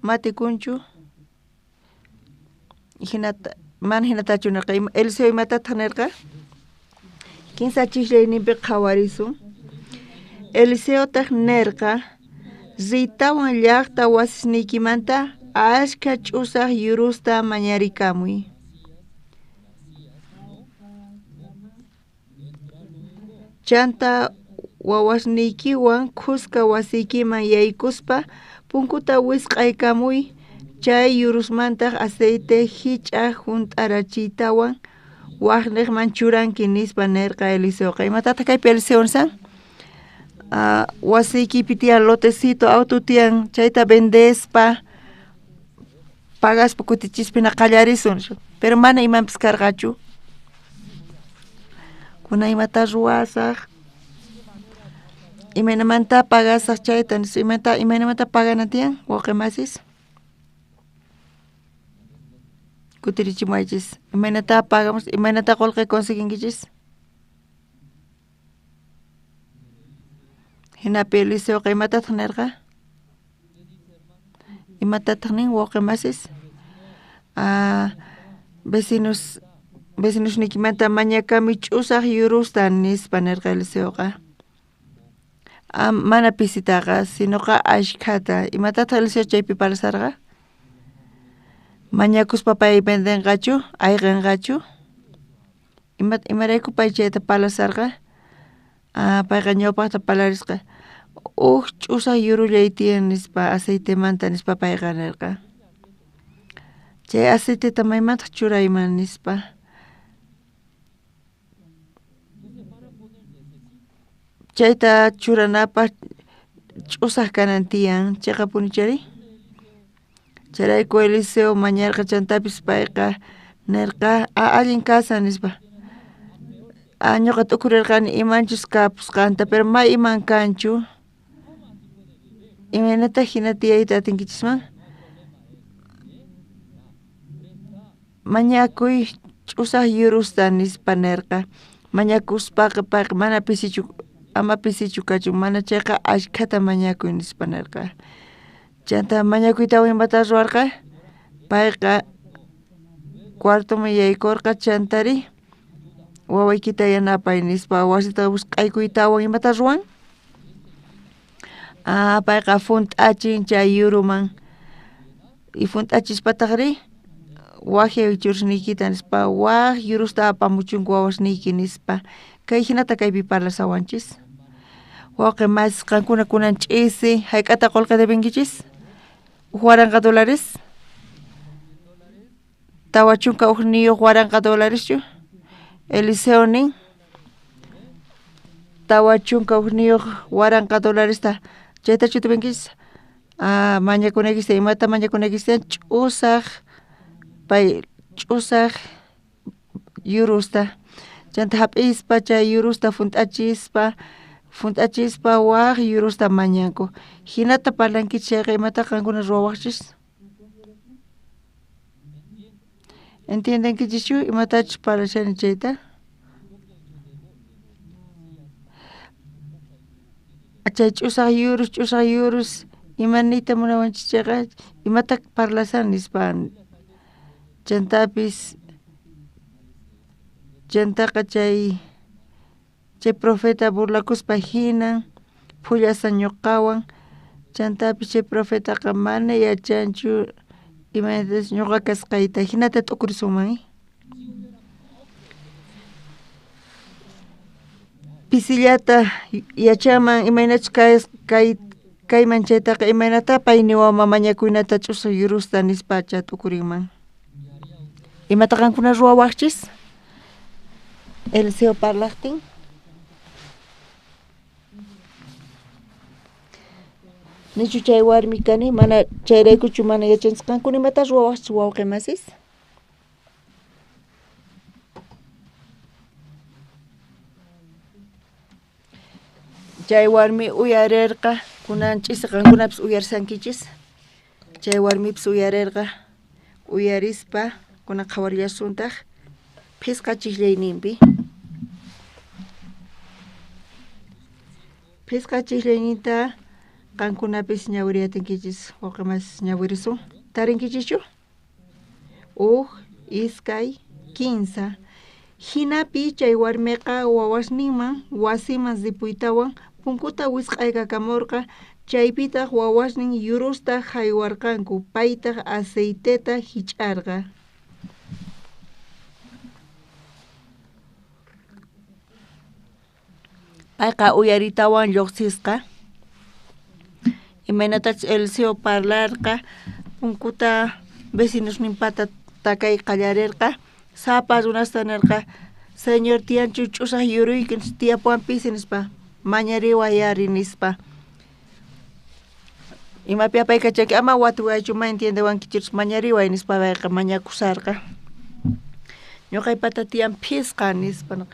matikunchu hinata mana hinatachu nirqa Eliseo imatataq nirqa kinsa chiklayninpi qhawarisun Eliseo taq nirqa ritawan llaqta wasisniykimanta ashka ch'usaq yurusta mañarikamuy chanta wawasniykiwan kuska wasiykiman yaykuspa punkuta wisq'aykamuy chay yurusmantaq aceite hich'aq junt'arachiytawan waqniqman churanki nispa nirqa Eliseoqa imatataq kaypi Eliseo nisaq wasiykipi tiyan lotecito auto tiyan chayta vendespa pagaspa kutichispina qallarisun pero mana imanpis karqachu kuna imata ruwasaq imaynamanta pagasaq chayta imaynamanta pagana tiyan wawqimasis kutirichimaychis imaynata pagamos imaynata qullqi conseguinkichis hinapi Eliseoqa imatataq nirqa imatataq nin wawqimasis vecinosniykimanta mañakami ch'usaq yurusta nispa nirqa Eliseoqa mana pisitaqa sinoqa ashkhata imatataq Eliseo chaypi palasarqa mañakuspa pay vendenqachu ayqinqachu imarayku pay chayta palasarqa payqa ñawpaqta palarisqa ch'usaq yurullay tiyan nispa aceitemanta nispa payqa nirqa chay aceiteta maymantaq churayman nispa chayta churanapaq ch'usaq kanan tiyan chayqa punichari chayrayku Eliseo mañarqa chantapis payqa nirqa allin kasa nispa ñuqa tukurirqani imanchus kapusqanta pero may iman kanchu imaynataq hina tiyayta atinkichikman mañakuy ch'usaq yurusta nispa nirqa mañakuspaqa payqa mana ama pisichu kachun mana chayqa ashkhata mañakuy nispa nirqa chanta mañakuytawan imata ruwarqa payqa cuartoman yaykurqa chantari wawaykita yanapay nispa wasita wisq'aykuytawan imata ruwan payqa funt'achin chay yuruman y funt'achispataqri wakyay churasniykita nispa waq yurusta apamuchunku wawasniyki nispa kay hinata kaypi parlasawanchis wawqimas qankuna kunan ch'isi hayk'ata qullqi debinkichis waranqa dólares tawa chunka niyuq waranqa dólareschu Eliseo nin tawa chunka niyuq waranqa dólaresta chaytachu debinkichis mañakunaykista imata mañakunaykista ch'usaq yurusta chanta hap'ispa chay yurusta funt'achispa waq yurusta mañanku hinata parlankichis chayqa imata qankuna ruwawaqchis entiendenkichischu imatachus parlashani chayta chay ch'usaq yurus imanita munawanchis chayqa imata parlasan nispa chantaqa chay profeta burlakuspa hinan phullasa ñuqawan chantapis chay profetaqa mana yachanchu imaytas ñuqa kasqayta hinata t'ukurisunman pisillata yachaman imaynachus kayman chaytaqa imaynata pay niwaman mañakuynata ch'usaq yurusta nispacha t'ukurinman imata qankuna ruwawaqchis Eliseo parlaqtin nichu chay warmi kani mana chayraykuchu mana yachanchis qankuna imata ruwawaqchis wawqimasis chay warmi uyarirqa kunan ch'isi qankunapis uyarsankichis chay warmipis uyarirqa uyarispa kuna qhawarillashuntaq phisqa chiklayninpi. Phisqa chiklayninta qankunapis ñawiriyatinkichis waqamas ñawirisun tarinkichischu iskay, kinsa. Hinapi chay warmiqa wawasninman wasiman zipuytawan punkuta wisq'aykakamurqa chaypitaq wawasnin yurusta haywarqanku paytaq aceiteta hich'arqa. Payqa uyaritawan lluqsisqa. Imaynatachus Eliseo parlarqa punkuta vecinosninpata takay qallarirqa sapa runasta nirqa Señor tiyanchu ch'usaq yuruyki tiyapuwanpis nispa mañariwayari nispa. Imapi apayqa chayki ama watuwaychu ma entiendewankichus mañariway nispa payqa mañakusarqa. Ñuqaypata tiyan phisqa nispa.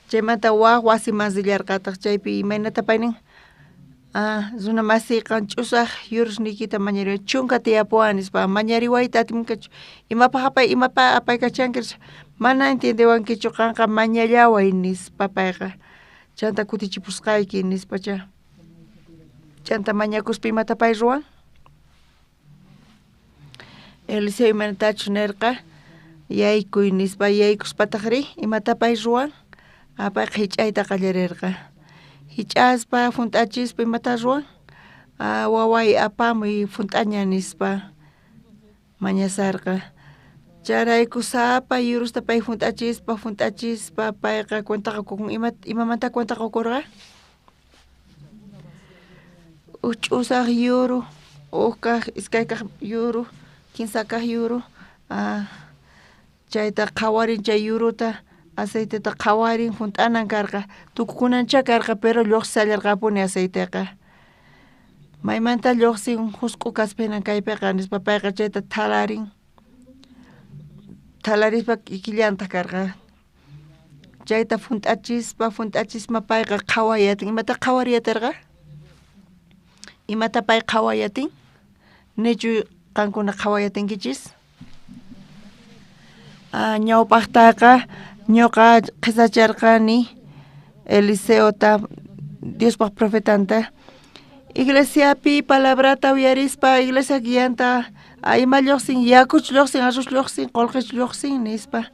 Chaymanta wasiman sillarqataq chaypi imaynata paynin runa masiyqa ch'usaq yurusniykita mañariway chunka tiyapuwan nispa mañariwayta atinkachu imapaq apayqa chankirish mana entiendewankichu qanqa mañallaway nispa payqa chanta kutichipusqayki nispacha chanta mañakuspa imata pay ruwan. Eliseo imanatachus nirqa yaykuy nispa yaykuspataqri imata pay ruwan payqa hich'ayta qallarirqa. Hich'aspa funt'achispa imata ruwan waway apamuy funt'aña nispa mañasarqa. Charayku sapa yurusta pay funt'achispa payqa cuentaqa kukun imamanta cuentaqa kukurqa ch'usaq yuru kaq iskay kaq yuru kinsa kaq yuru chayta qhawarin chay yuruta aceiteta qhawarin funt'anan karqa tukukunancha karqa pero lluqsisallarqapuni aceiteqa. Maymanta lluqsin husq'u kaspinan kaypiqa nispa payqa chayta thalarispa killanta karqa. Chayta funt'achispa payqa qhawayatin imata qhawariyatirqa? Imata pay qhawayatin? Nichu qankuna qhawayatinkichis? Ñawpaqtaqa ñuqa qisacharqani Eliseota Diospaq profetanta iglesiapi palabrata uyarispa iglesia guianta ima lluqsin yakuch lluqsin arroz lluqsin qolqich lluqsin nispa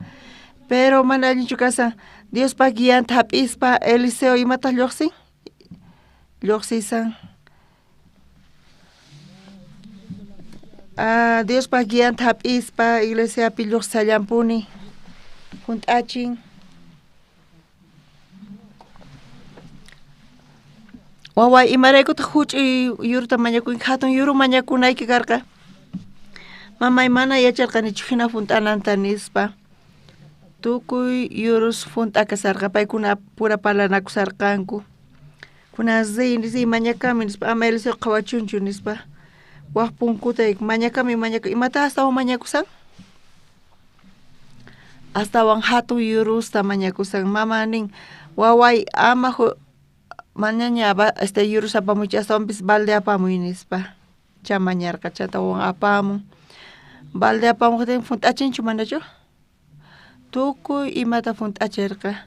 pero mana allinchu kasan Diospaq guianta hap'ispa Eliseo imataq lluqsin lluqsisan Diospaq guianta hap'ispa iglesiapi lluqsisallampuni funt'achin waway imaraykutaq huch'uy yuruta mañakuyki hatun yuru mañakunayki karqa mamay mana yacharqanichu hina funt'ananta nispa tukuy yurus funt'akasarqa paykuna pura parlanakusarqanku kuna zi mañakami nispa ama Eliseo qhawachunchu nispa waq punkuta mañakami imata astawan mañakusan astawan hatun yurusta mañakusan mama nin waway ama mañaña yurus apamuychi astawanpis balde apamuy nispa chamañarqa chatawan apamun balde apamuqtin funt'achinchu manachu tukuy imata funt'achirqa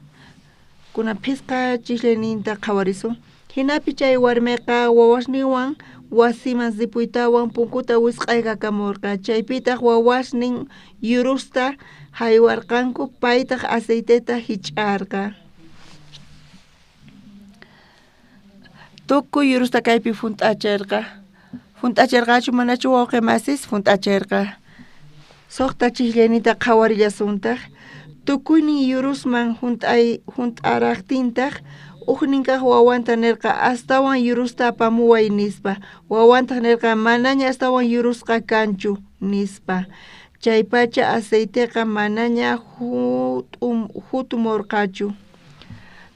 kunan phisqa chiklayninta qhawarisun hinapi chay warmiqa wawasninwan wasiman zipuytawan punkuta wisq'aykakamurqa chaypitaq wawasnin yurusta haywarqanku paytaq aceiteta hich'arqa. Tukuy yurusta kaypi funt'achirqachu manachu wawqi masis funt'achirqa suqta chiklayninta qhawarillashuntaq tukuynin yurusman hunt'araqtintaq uqninkaq wawanta nirqa astawan yurusta apamuway nispa wawantaq nirqa manaña astawan yurusqa kanchu nispa chaypacha aceiteqa manaña hutumurqachu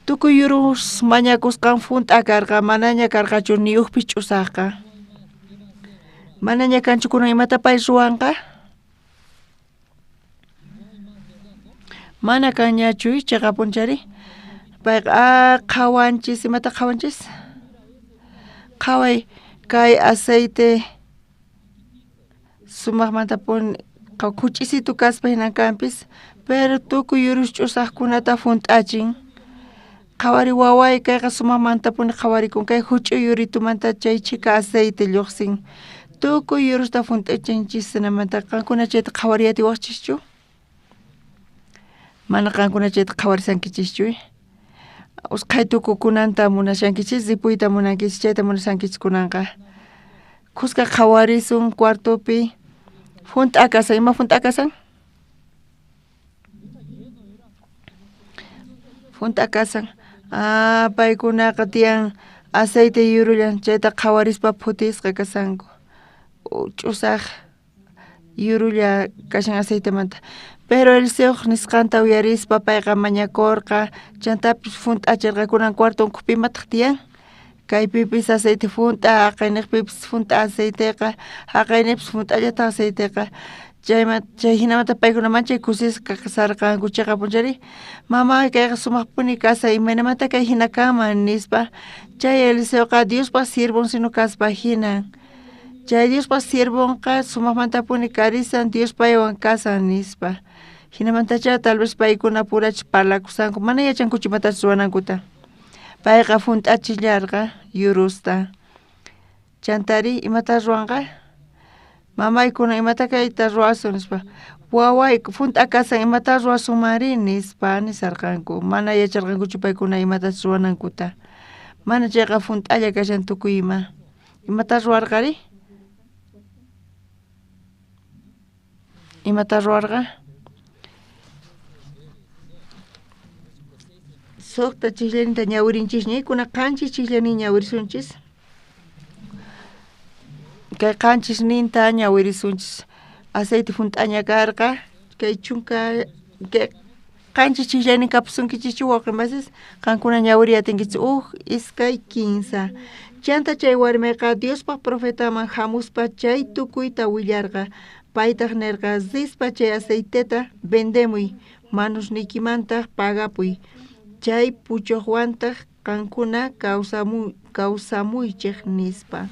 tukuy yurus mañakusqan funt'a karqa manaña karqachu ni ukpis ch'usaqqa manaña kanchu kunan imata pay ruwanqa mana kanñachu chayqa punchari payqa qhawanchis imata qhawanchis qhaway kay aceite sumaqmanta Kuch'isitu kaspa hinakampis, pero tukuy yurus ch'usaqkunata funt'achin. Qhawari waway kayqa sumaqmantapuni qhawarikun kay huch'uy yuritumanta chay chika aceite lluqsin. Tukuy yurusta funt'achinchis hinamanta qankuna chayta qhawariyati waqchischu? Mana qankuna chayta qhawarisankichischu. Usqhay tukukunanta munashankichis, ripuyta munankichis, chayta munashankichis kunanqa. Qusqa qhawarisun cuartopi funt'akasan, ima funt'akasan? Funt'akasan. Paykunaqa tiyan aceite yurullan chayta qhawarispa phutisqa kasanku. Ch'usaq yurulla kashan aceitemanta. Pero Eliseo nisqanta uyarispa payqa mañakurqa chantapis funt'achirqa kunan cuarto ukhupimataq tiyan. Kaypipis aceite funt'a, haqayniqpipis funt'a aceiteqa, haqayniqpis funt'allata aceiteqa. Chay hinamanta paykunaman chay kusisqa kasarqanku chayqa punchari mama kayqa sumaqpuni kasay imaynamanta kay hina kanman nispa chay Eliseoqa Diospa sirvun sino kaspa hinan. Chay Diospa sirvunqa sumaqmantapuni karisan Diospaywan kasan nispa. Hinamantacha tal vez paykuna purachis parlakusanku mana yachankuchu imatachus ruwanankuta. Payqa funt'achillarqa yurusta. Chantari imata ruwanqa? Mamaykuna imata kayta ruwasun nispa. Waway funt'akasan imata ruwasun mari nispa nisarqanku. Mana yacharqankuchu paykuna imatachus ruwanankuta. Mana chayqa funt'alla kashan tukuy ima. Imata ruwarqari? Imata ruwarqa? Suqta chiqllaninta ñawirinchikña kuna qanchis chiqllanin ñawirisunchis. Kay qanchis ninta ñawirisunchis. Aceite funt'aña karqa kay chunka qanchis chiqllanin kapusunkichikchu wawqimasis qankuna ñawiriyatinkichis iskay 15. Chanta chay warmiqa Diospaq profetaman hamuspa chay tukuyta willarqa. Paytaq nirqa zispa chay aceiteta vendemuy manusnikimanta pagapuy. Chay puchuqwantaq qankuna kawsamuychik nispa.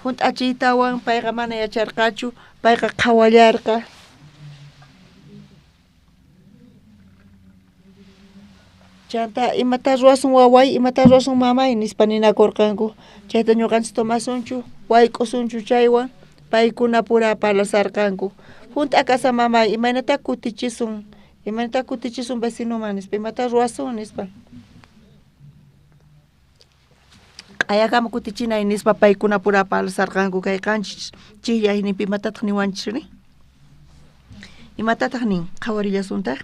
Funt'achiytawan payqa mana yacharqachu, payqa qhawallarqa. Chanta imata ruwasun waway, imata ruwasun mamay nispa ninakurqanku. Chayta ñuqanchis tomasunchu, wayk'usunchu chaywan, paykuna pura parlasarqanku. Funt'akasa mamay, imaynata kutichisun vecinoman nispa, imata ruwasun nispa. Ayakama kutichinay nispa paykuna pura parlasarqanku kay qanchis chiqllayninpi imatataq niwanchikri? Imatataq nin qhawarillasuntaq?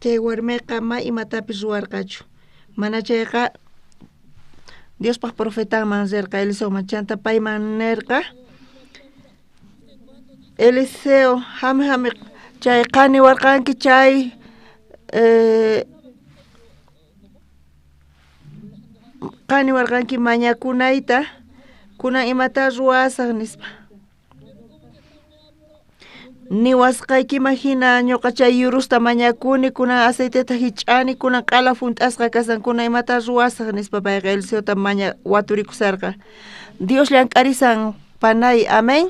Chay warmiqa ma imatapis ruwarqachu. Mana chayqa Diospaq profetaman rirqa Eliseoman chanta payman nirqa Eliseo hami chay qaniwarqanki chay qaniwarqanki mañakunayta kunan imata ruwasaq nispa. Niwasqaykima hina ñuqa chay yurusta mañakuni kunan aceiteta hich'ani kunan q'ala funt'asqa kasan kunan imata ruwasaq nispa payqa Eliseota waturikusarqa. Dios llank'arisan panay, amén.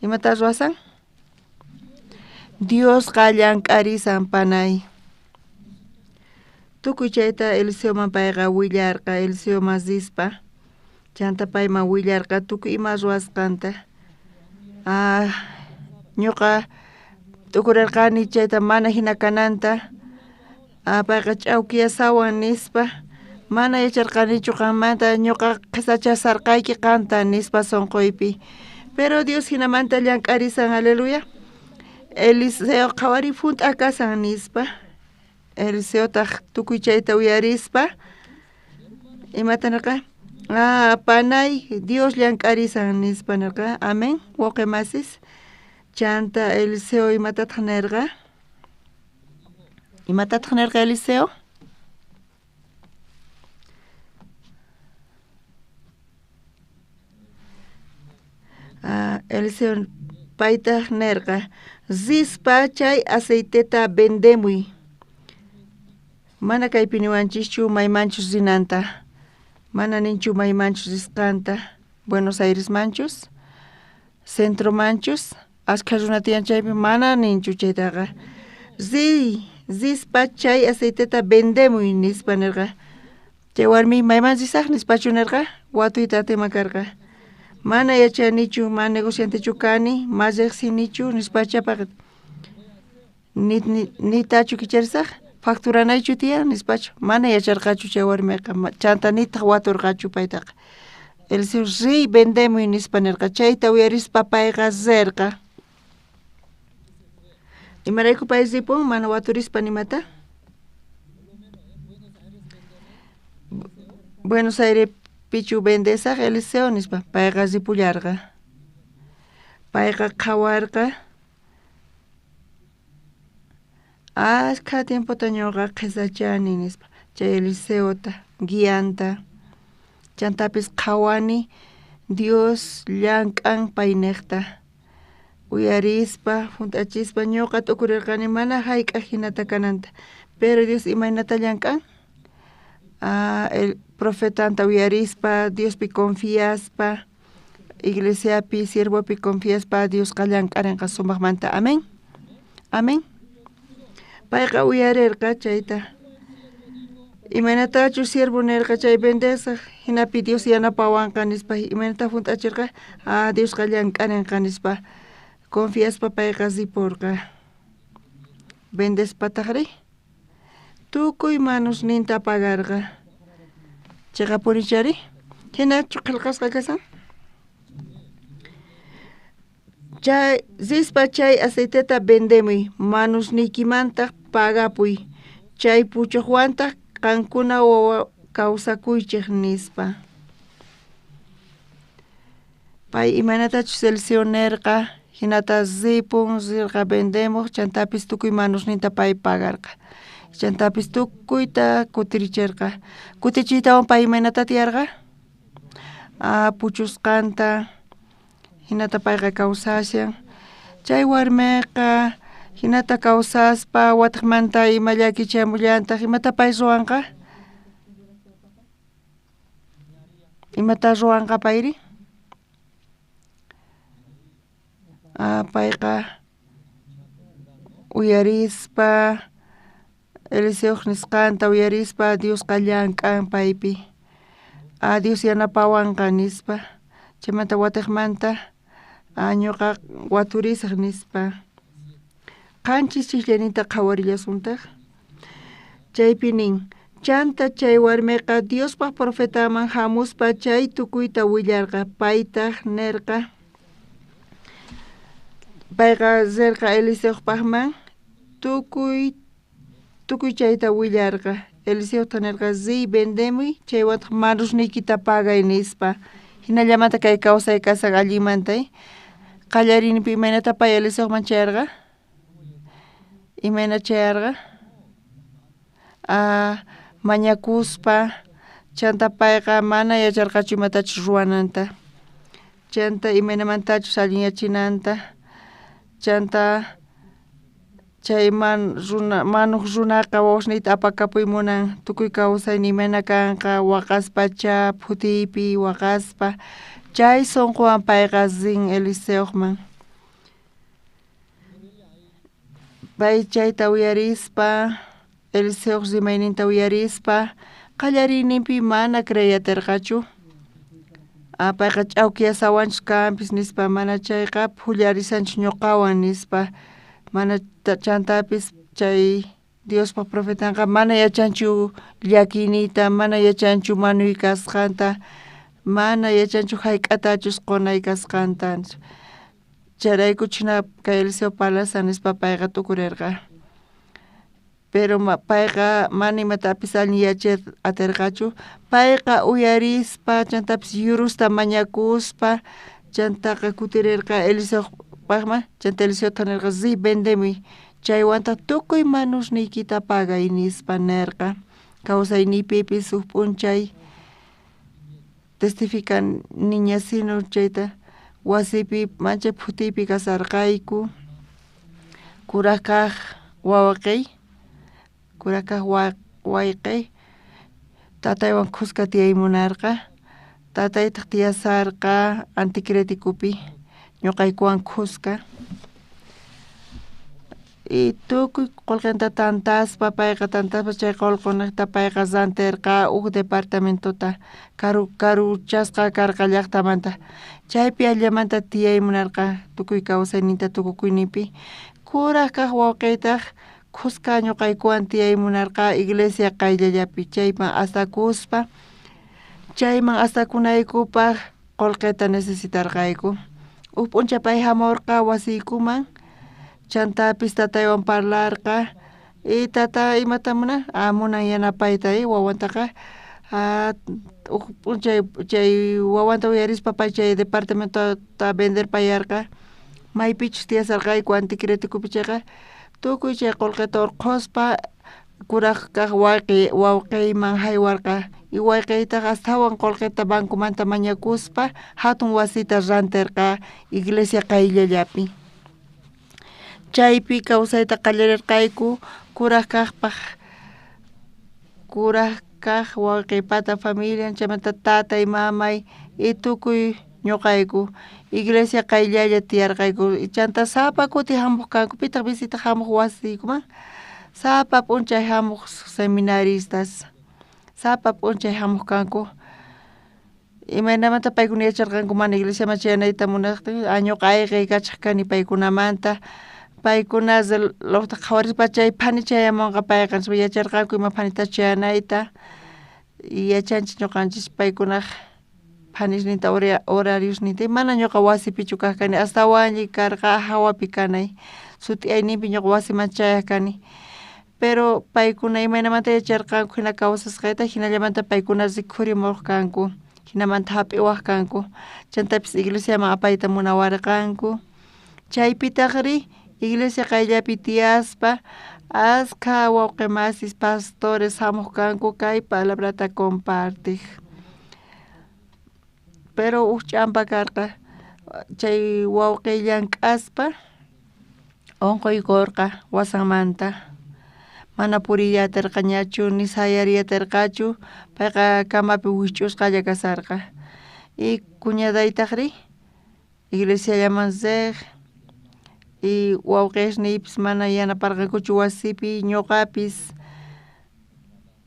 Imata ruwasan? Dios llank'arisan panay. Tukuy chayta Eliseoman payqa willarqa, Eliseoman zispa. Chanta payman willarqa tukuy ima ruwasqanta. Ñuqa tukurirqani chayta mana hina kananta. Payqa ch'awkiyasawan nispa. Mana yacharqanichu qammanta ñuqa qisachasarqayki qanta nispa sunquypi. Pero Dios hinamanta llank'arisan, aleluya. Eliseo qhawari funt'akasan nispa. Eliseotaq tukuy chayta uyarispa. Imata nirqa? Panay Dios llank'arisan nispa nirqa. Amén. Wawqimasis. Chanta Eliseo imatataq nirqa? Imatataq nirqa Eliseo? Eliseo paytaq nirqa zispa chay aceiteta vendemuy. Mana kaypi niwanchischu maymanchus rinanta. mana ninchu maymanchus risqanta, Buenos Aires manchus, Centro manchus, ashka runa tiyan chaypi mana ninchu chaytaqa. Zispa chay aceiteta vendemuy nispa nirqa. Chay warmi mayman zisaq nispachu nirqa, watuyta atimakarqa. Mana yachanichu, mana negociantechu kani, malliqsinichu nispachapaq. Nitachu kicharisaq, facturanaychu tiyan nispachu. Mana yacharqachu chay warmiqa, chanta nitaq waturqachu paytaqa. El señor riy vendemuy nispa nirqa, chayta uyarispa payqa zerqa. Imarayku pay ripun mana waturispa nimata? Buenos Aires pichu vendesaq Eliseo nispa, payqa ripullarqa. Payqa qhawarqa ashka tiempota ñuqa qhisachani nispa, chay Eliseota guianta. Chantapis qhawani Dios llank'an pay niqta. Uyarispa, funtachispa ñuqa tukurirqani mana hayk'a hinata kananta. Pero Dios imaynata llank'an? El profetanta uyarispa, Diospi confiaspa, iglesiapi, siervopi confiaspa, Dios llank'arinqa sumaqmanta. Amén. Amén. Payqa uyarirqa chayta. Imaynatachu siervo nirqa chay bendesaq, hinapi Dios yanapawanqa nispa, imaynata funtachirqa, Dios llank'arinqa nispa. Confiaspa payqa zipurqa. Bendespataqri. Tukuy manos ninta pagarqa. Chayqa purichari. Hinachu qillqasqa kasan. Chay zispa chay aceiteta vendemuy, manos nikimanta pagapuy. Chay puchuqwanta qankuna wawa kawsakuychik nispa. Pay imaynatachu seleccionerqa, hinata zipun zirqa vendemos, chantapis tukuy manos ninta pay pagarqa. Chantapis tukuyta kutirichirqa. Kutichiytawan pay imaynata tiyarqa? Puchusqanta, hinata payqa kawsashan. Chay warmiqa hinata kawsaspa wataqmanta ima llakichamullanta imata pay ruwanqa? Imata ruwanqa payri? Payqa uyarispa, Eliseo nisqanta uyarispa, Dios llank'an paypi. Dios yanapawanqa nispa. Chaymanta wataqmanta ñuqa waturisaq nispa. Qanchis chiqllaynita qhawarillashuntaq. Chaypi nin, chanta chay warmiqa Diospaq profetaman hamuspa chay tukuyta willarqa, paytaq nirqa. Payqa zerqa Eliseopaqman tukuy chayta willarqa. Eliseota nirqa zi vendemuy, chay wataq manusnikita pagay nispa. Hinallamanta kay kawsay kasaq allimantay. Qallarinipi imaynata pay Eliseoman chayarqa? Imayna chayarqa? Mañakuspa, chanta payqa mana yacharqachu imatachu ruwananta. Chanta imaynamantachu allinyachinanta. Chanta chay manuq runaqa wawasniyta apakapuymunan tukuy kawsayni imayna kanqa waqaspacha phutiypi waqaspa. Chay sunquwan payqa zin Eliseoman. Pay chayta uyarispa, Eliseo rimayninta uyarispa, qallariyninpi mana creyatirqachu. Payqa ch'awkiyasawanchus kanpis nispa, mana chayqa phularisanchus ñuqawan nispa. Mana chantapis chay Diospa profetanqa mana yachanchu llakinita, mana yachanchu manuy kasqanta, mana yachanchu hayk'atachus qunay kasqanta. Chayrayku china kay Eliseo Palasa nispa payqa tukurirqa. Pero payqa mana imatapis allin yachir atirqachu. Payqa uyarispa, chantapis yurusta mañakuspa, chantaqa kutirirqa Eliseopaqman, chanta Eliseota nirqa zi vendemuy. Chaywanta tukuy manusniykita pagay nispa nirqa. Kawsaynipipis suk p'unchay testifican niñasino chayta wasipi mancha phutipi kasarqayku. Kurakaq wawaqay, kurakaq wayqay tataywan kuska tiyaymunarqa tataytaq tiyasarqa anticretikupi ñuqaykuwan kuska y tukuy qullqinta tantaspa payqa tantaspa chay qullqinata payqa rantirqa departamentota karuchasqa karqa llaqtamanta chaypi allamanta tiyaymunarqa tukuy kawsayninta tukukuynipi kuraq kaq wawqiytaq kuska ñuqaykuwan tiyaymunarqa iglesia qayllallapi chayman astakuspa chayman astakunaykupaq qullqita necesitarqayku p'unchaw pay hamurqa wasiykuman chantapis tataywan parlarqa y tata imata munan munan yanapayta wawantaqa chay wawanta uyarispa pay chay departamentota vender payarqa maypichus tiyasarqayku anticretikupi chayqa tukuy chay qullqita urquspa kuraq kaq wawqiyman haywarqa y wayqiytaqa astawan qullqita bankumanta mañakuspa hatun wasita rantirqa iglesia qayllallapi chaypi kawsayta qallarirqayku kuraq kaq wawqipata familia chaymanta tatay mamay y tukuy ñuqayku iglesia qayllalla tiyarqayku chanta sapa kuti hamuq kanku pitaq visita hamuq wasiykuman sapa p'unchay hamuq seminaristas sapa p'unchay hamuq kanku imaynamanta paykuna yacharqanku mana iglesiaman chayanayta munaqtin ñuqa ayqay kachaq kani paykunamanta paykuna lawta qhawarispa chay phani chayamunqa payqa yacharqanku ima phanita chayanayta yachanchik ñuqanchik paykunaq phanisninta horariosninta mana ñuqa wasipichu kaq kani astawanlla karqa hawapi kanay suti ayninpi ñuqa wasiman chayaq kani pero paykuna imaynamanta yacharqanku hina kawsasqayta hinallamanta paykuna rikhurimurq kanku hinamanta hap'iwaq kanku chantapis iglesiaman apayta munawarqanku chaypitaqri iglesia qayllapi tiyaspa askha wawqi masis pastores hamuq kanku kay palabrata compartiq pero ch'ampa karqa chay wawqi llank'aspa unquykurqa wasamanta mana puriyatirqañachu ni sayariyatirqachu payqa kamapi wich'usqalla kasarqa y kuñadaytaqri iglesiallaman riq y wawqisniypis mana yanaparqankuchu wasipi ñuqapis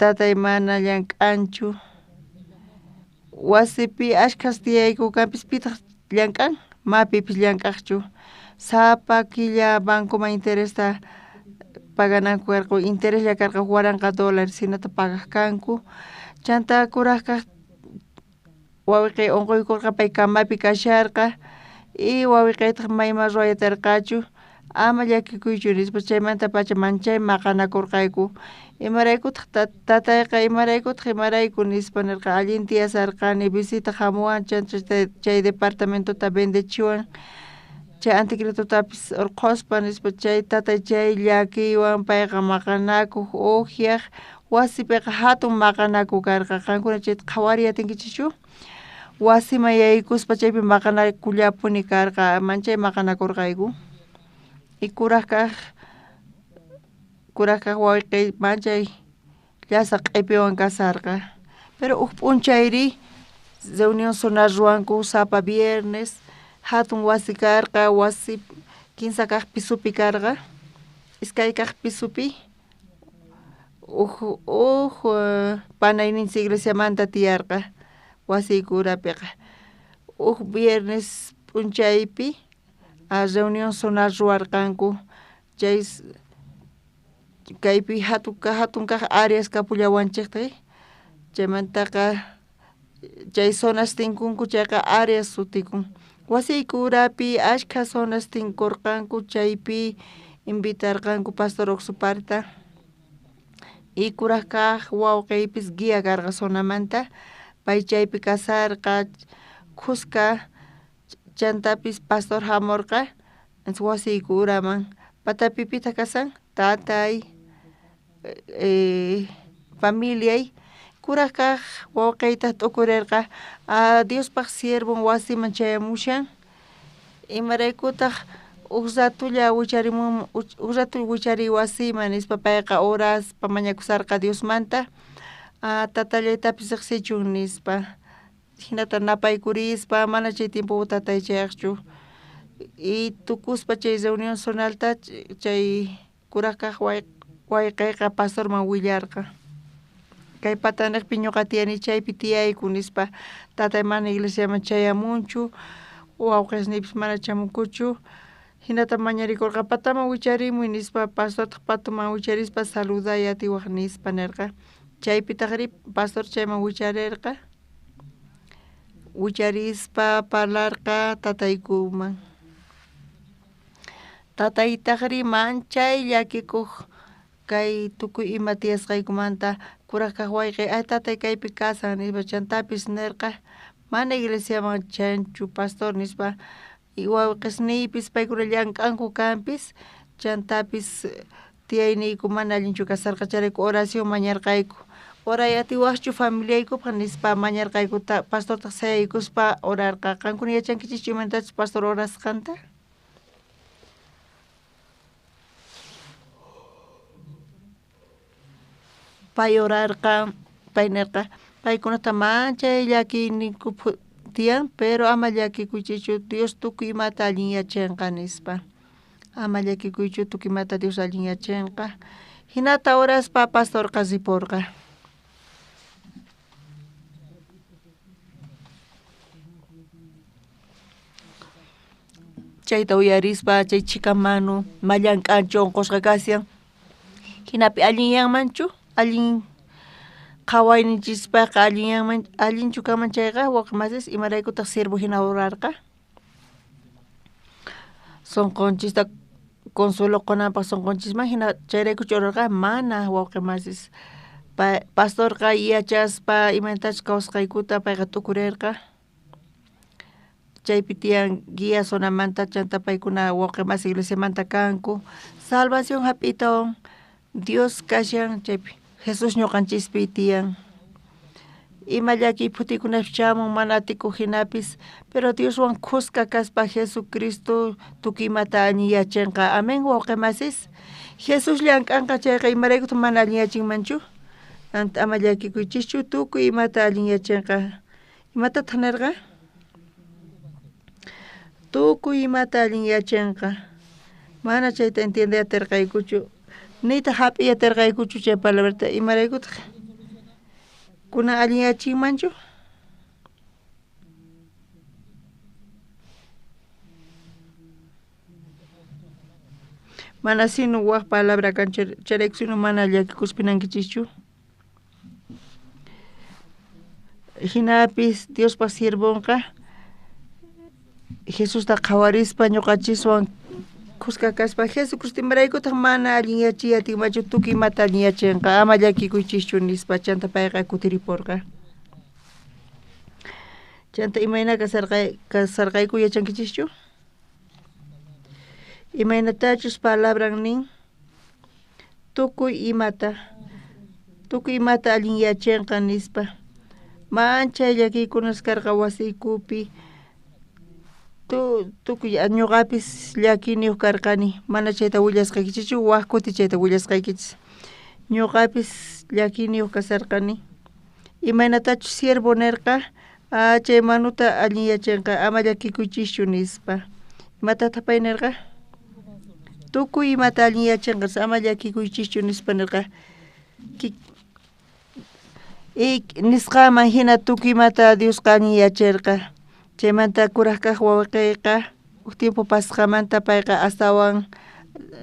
tatay mana llank'anchu wasipi ashkhas tiyayku kanpis pitaq llank'an mapipis llank'aqchu sapa killa bankuman interesta pagananku karqu interесlla karqa waranqa dólares hinata pagaq kanku chanta kuraq kaq wawqi unquykurqa pay kamapi kasharqa y wawqiytaq mayman ruwayatarqachu ama llakikuychu nispa chaymanta pacha manchay maqanakurqayku imaraykutaq tatayqa imarayku nispa nirqa allin tiyasarqani visita hamuwan chay departamentota bendechiwan chay anticretotapis urquspa nispa chay tatay chay llakiwan payqa maqanakuq uqyaq wasipiqa hatun maqanakuq karqa qankuna chayta qhawariyatinkichu wasiman yaykuspa chaypi maqanakullapuni karqa manchay maqanakurqayku y kuraq kaq wawqi manchay llasa q'ipiwan kasarqa pero p'unchayri reunión zonal ruwanku sapa viernes hatun wasi karqa wasi kinsa kaq pisupi karqa iskay kaq pisupi panayninchik iglesiamanta tiyarqa wasiykurapiqa viernes p'unchaypi reunión zonal ruwarqanku chay kaypi hatun kaq áreas kapullawanchikta chaymantaqa chay zonas tinkunku chayqa áreas sutikun wasiykurapi ashkha zonas tinkurqanku chaypi invitarqanku pastor Oxuparta y kuraq kaq wawqiypis guía karqa zonamanta pay chaypi kasarqa kuska chantapis pastor hamurqa wasiykuraman patapipita kasan tatay familiay kuraq kaq wawqiyta t'ukurirqa Diospaq siervon wasiman chayamushan imaraykutaq uk ratu wichariy wasiman nispa payqa oraspa mañakusarqa Diosmanta Tatayaytapis riqsichun nispa hinata napaykurispa mana chay tiempo tataychayaqchu y tukuspa chay reunión zonalta chay kurakaq wayqiyqa pastorman willarqa kay pataniqpi ñuqa tiyani chaypi tiyayku nispa tatay mana iglesiaman chayamunchu wawqisnipis mana chamunkuchu hinata mañarikurqa pataman wicharimuy nispa pastorta patuman wicharispa saludaya tiwaq nispa nirqa chaypitaqri pastor chayman wicharirqa wicharispa parlarqa tataykuman tataytaqri manchay llakikuq kay tukuy ima tiyasqaykumanta kurakaq wayqiy ay tatay kaypi kasan nispa chantapis nirqa mana iglesiaman chanchu pastor nispa y wawqisniypis paykuna llank'anku kanpis chantapis tiyayniyku mana allinchu kasarqa charayku oración mañarqayku oray atiwaqchu familiaykupaq nispa mañarqayku pastorta sayaykuspa orarqa qankuna yachankichischu imantachu pastor orasqanta pay orarqa pay nirqa paykunata manchay llakiniku tiyan pero ama llakikuychichu Dios tukuy imata allin yachanqa nispa ama llakikuychu tukuy imata Dios allin yachanqa hinata oraspa pastorqa riporqa chayta uyarispa chay chikamanu mallank'anchu unqusqa kasyan hinapi allinyanmanchu allin qhawayninchispaqa allinchu kanman chayqa wawqimasis imaraykutaq sirvo hina urarqa sunqunchista consuloqunanpaq sunqunchisman hina chayraykuchu urarqa mana wawqimasis pastorqa yachaspa imantachu kawsaqaykuta payqa tukurirqa chaypi tiyan guía zonamanta chanta paykuna wawqimas iglesiamanta kanku salvación hap'itawn Dios kashan chaypi Jesús ñuqanchispi tiyan ima llaki putikunapi chamun mana atikuq hinapis pero Dioswan qusqa kaspa Jesucristo tukuy imata allin yachanqa amén wawqimasis Jesús llank'anqa chayqa imaraykuta mana allin yachinmanchu ama llakikuychischu tukuy imata allin yachanqa imatataq nirqa tukuy imata allin yachanqa mana chayta entiendeyatirqaykuchu nita hap'iyatirqaykuchu chay palabrata imaraykutaq kuna allin yachinmanchu mana sino waq palabra kan charayku sino mana llakikuspinankichischu hinapis Diospa sirvonqa Jesusta qhawarispa ñuqachiswan qusqa kaspa Jesucristo imaraykutaq mana allin yachiyatinmachu tukuy imata allin yachanqa ama llakikuychischu nispa chanta payqa kutiripurqa chanta imayna kasarqayku yachankichischu imaynatachus palabran nin tukuy imata allin yachanqa nispa manchay llakikunas karqa wasiykupi tukuy ñuqapis llakiniyuq karqani mana chayta willasqaykichichu waq kuti chayta willasqaykichis ñuqapis llakiniyuq kasarqani imaynatachus siervo nirqa chay manuta allin yachanqa ama llakikuychischu nispa imatataq pay nirqa tukuy imata allin yachanqa ama llakikuychischu nispa nirqa y nisqaman hina tukuy imata Diosqa allin yacharqa chaymanta kuraq kaq wawqiyqa uk tiempo pasqamanta payqa astawan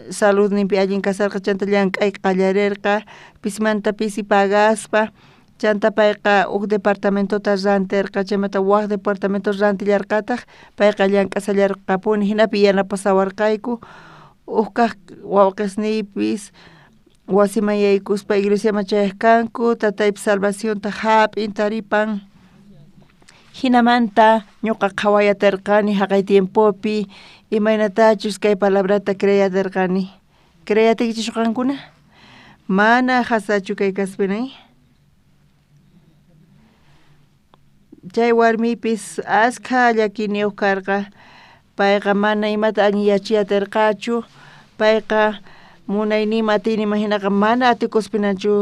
saludninpi allin kasarqa chanta llank'ay qallarirqa pismanta pisi pagaspa chanta payqa uk departamentota rantirqa chaymanta waq departamento rantillarqataq payqa llank'asallarqapuni hinapi yanapasawarqayku uk kaq wawqisniypis wasiman yaykuspa iglesiaman chayajkanku tataypis salvacionta hap'in taripan hinamanta ñuqa qhawayatirqani haqay tiempopi imaynatachus kay palabrata creyatirqani creyatikichishu qankuna mana hasachu kay kaspinay chay warmipis askha llakiniyuq karqa payqa mana imata allin yachiyatirqachu payqa munaynima tinima hinaqa mana atikuspinachu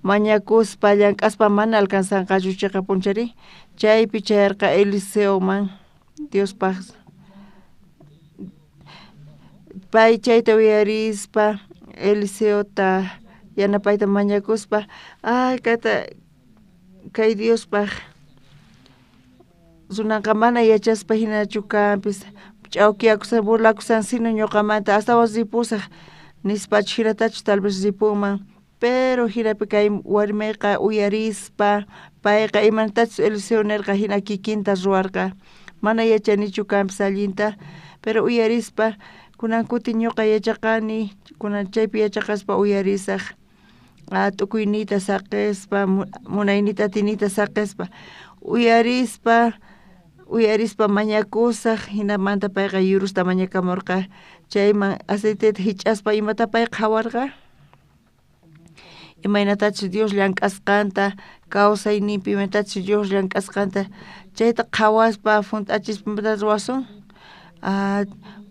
mañakuspa llank'aspa mana alcanzanqachu chayqa punchari chaypi chayarqa Eliseoman Diospaq pay chayta uyarispa Eliseota yanapayta mañakuspa ay kay Diospaq sunanqa mana yachaspa hinachu kanpis ch'awkiyakusan burlakusan sino ñuqamanta astawan ripusaq nispachu hiratachu tal vez ripunman pero hirapi kay warmiqa uyarispa payqa imantachu Eliseo nirqa hina kikinta ruwarqa mana yachanichu kanpis allinta pero uyarispa kunan kuti ñuqa yachaqani kunan chaypi yachaqaspa uyarisaq t'ukuynita saqispa munaynita tinita saqispa uyarispa mañakusaq hinamanta payqa yurusta mañakamurqa chayman aceiteta hich'aspa imata payqa hawarqa imaynatachu Dios llank'asqanta kawsayninpi imaynatachu Dios llank'asqanta chayta qhawaspa funt'achispa imata ruwasun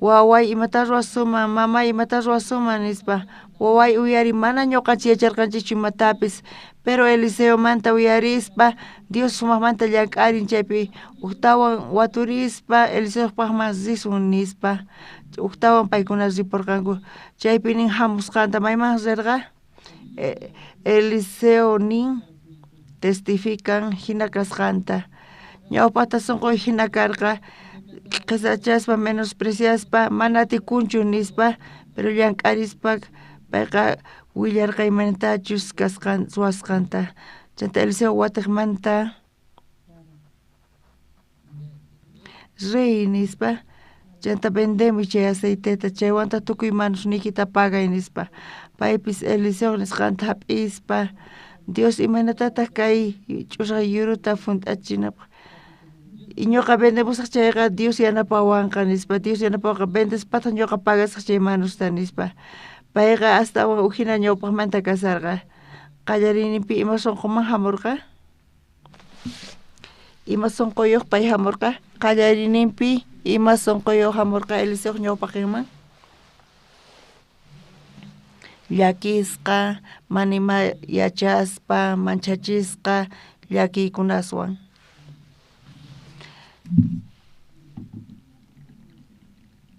waway imata ruwasuman mamay imata ruwasuman nispa waway uyari mana ñuqanchik yacharqanchikchu imatapis pero Eliseo manta uyarispa Dios sumaqmanta llank'arin chaypi uktawan waturispa Eliseopaqman risun nispa uktawan paykuna ripurqanku chaypi nin hamusqanta mayman rirqa Eliseo nin testifican hina kasqanta ñawpata sunquy hina karqa qisachaspa menospreciaspa mana atikunchu nispa pero llank'arispa payqa willarqa imanatachus kasqan ruwasqanta chayta Eliseo watiqmanta riy nispa chayta vendemuy chay aceiteta chaywanta tukuy manos nikita pagay nispa paypis Eliseo nisqanta hap'ispa Dios imanatataq kay ch'usaq yuruta funt'achinapaq y ñuqa vendebusaq chayqa Dios yanapawanqa nispa Dios yanapawanqa vendespata ñuqa pagasaq chay manosta nispa payqa astawan uhina ñawpaqmanta kasarqa qallariyninpi ima sunquman hamurqa ima sunquyuq pay hamurqa qallariyninpi ima sunquyuq hamurqa Eliseo ñawpaqinman llakisqa manima yachaspa manchachisqa llakiykunaswan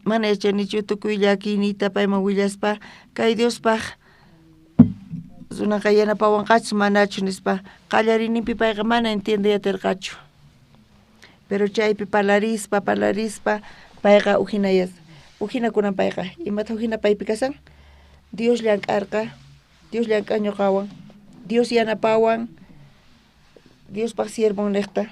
mana yachanichu tukuy llakinita payman willaspa kay Diospaq sunanqa yanapawanqachus manachu nispa qallariyninpi payqa mana entiendeyatirqachu pero chaypi parlarispa payqa ujinakunan payqa imata ujina paypi kasan Dios llank'arqa Dios llank'a ñuqawan Dios yanapawan Diospaq siervun niqta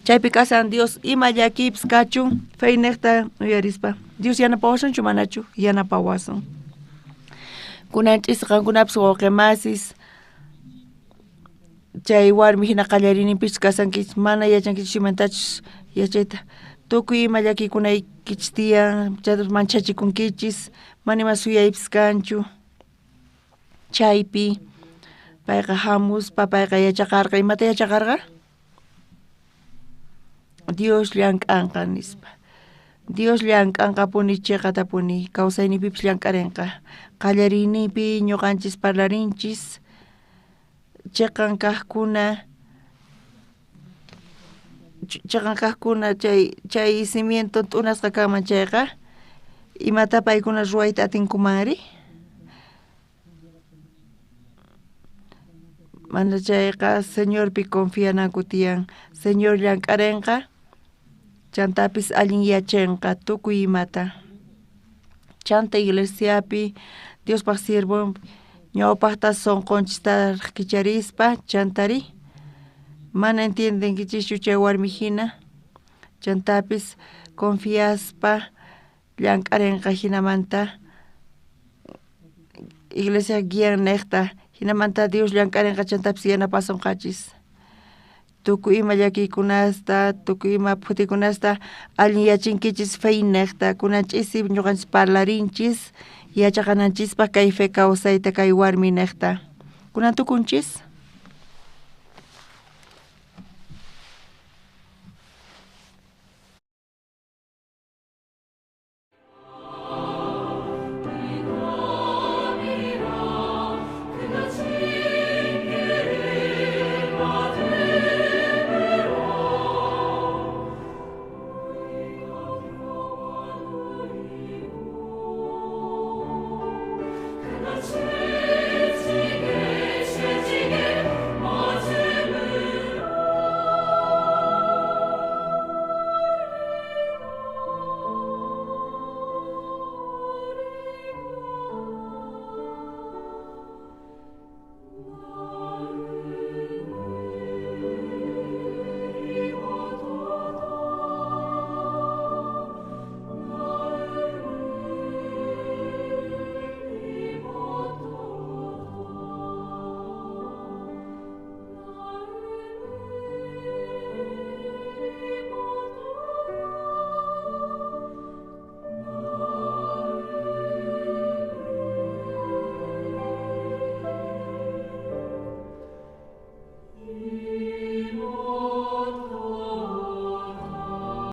chaypi kasan Dios ima llakipis kachun fey niqta uyarispa Dios yanapawasunchu manachu yanapawasun kunanchis qankunapis wawqimasis chay warmi hina qallariyninpichis kasankichis mana yachankichis imantachus yachayta tukuy ima llakiykunaykichis tiyan chayta manchachikunkichis mana ima suyaypis kanchu chaypi payqa hamuspa payqa yachaqarqa imata yachaqarqa Dios llank'anqa nispa Dios llank'anqa puni chiqatapuni kawsaynipipis llank'arinqa qallariyninpi ñuqanchis parlarinchis chiqan kaqkuna chay cimiento t'unasqa kanman chayqa imata paykuna ruwayta atinkumanri mana chayqa Señorpi confiananku tiyan Señor llank'arinqa chantapis allin yachanqa tukuy imata chanta iglesiapi Diospaq sirvun ñawpaqta sunqunchista kicharispa chantari mana entiendenkichischu chay warmi hina chantapis confiaspa llank'arinqa hinamanta iglesia guian niqta hinamanta Dios llank'arinqa chantapis yanapasunqachis tukuy ima llakiykunasta tukuy ima putikunasta allin yachinkichis fey niqta kunanchis ñuqanchis parlarinchis yachaqananchispa kay fe kawsayta kay warmi niqta kunan tukunchis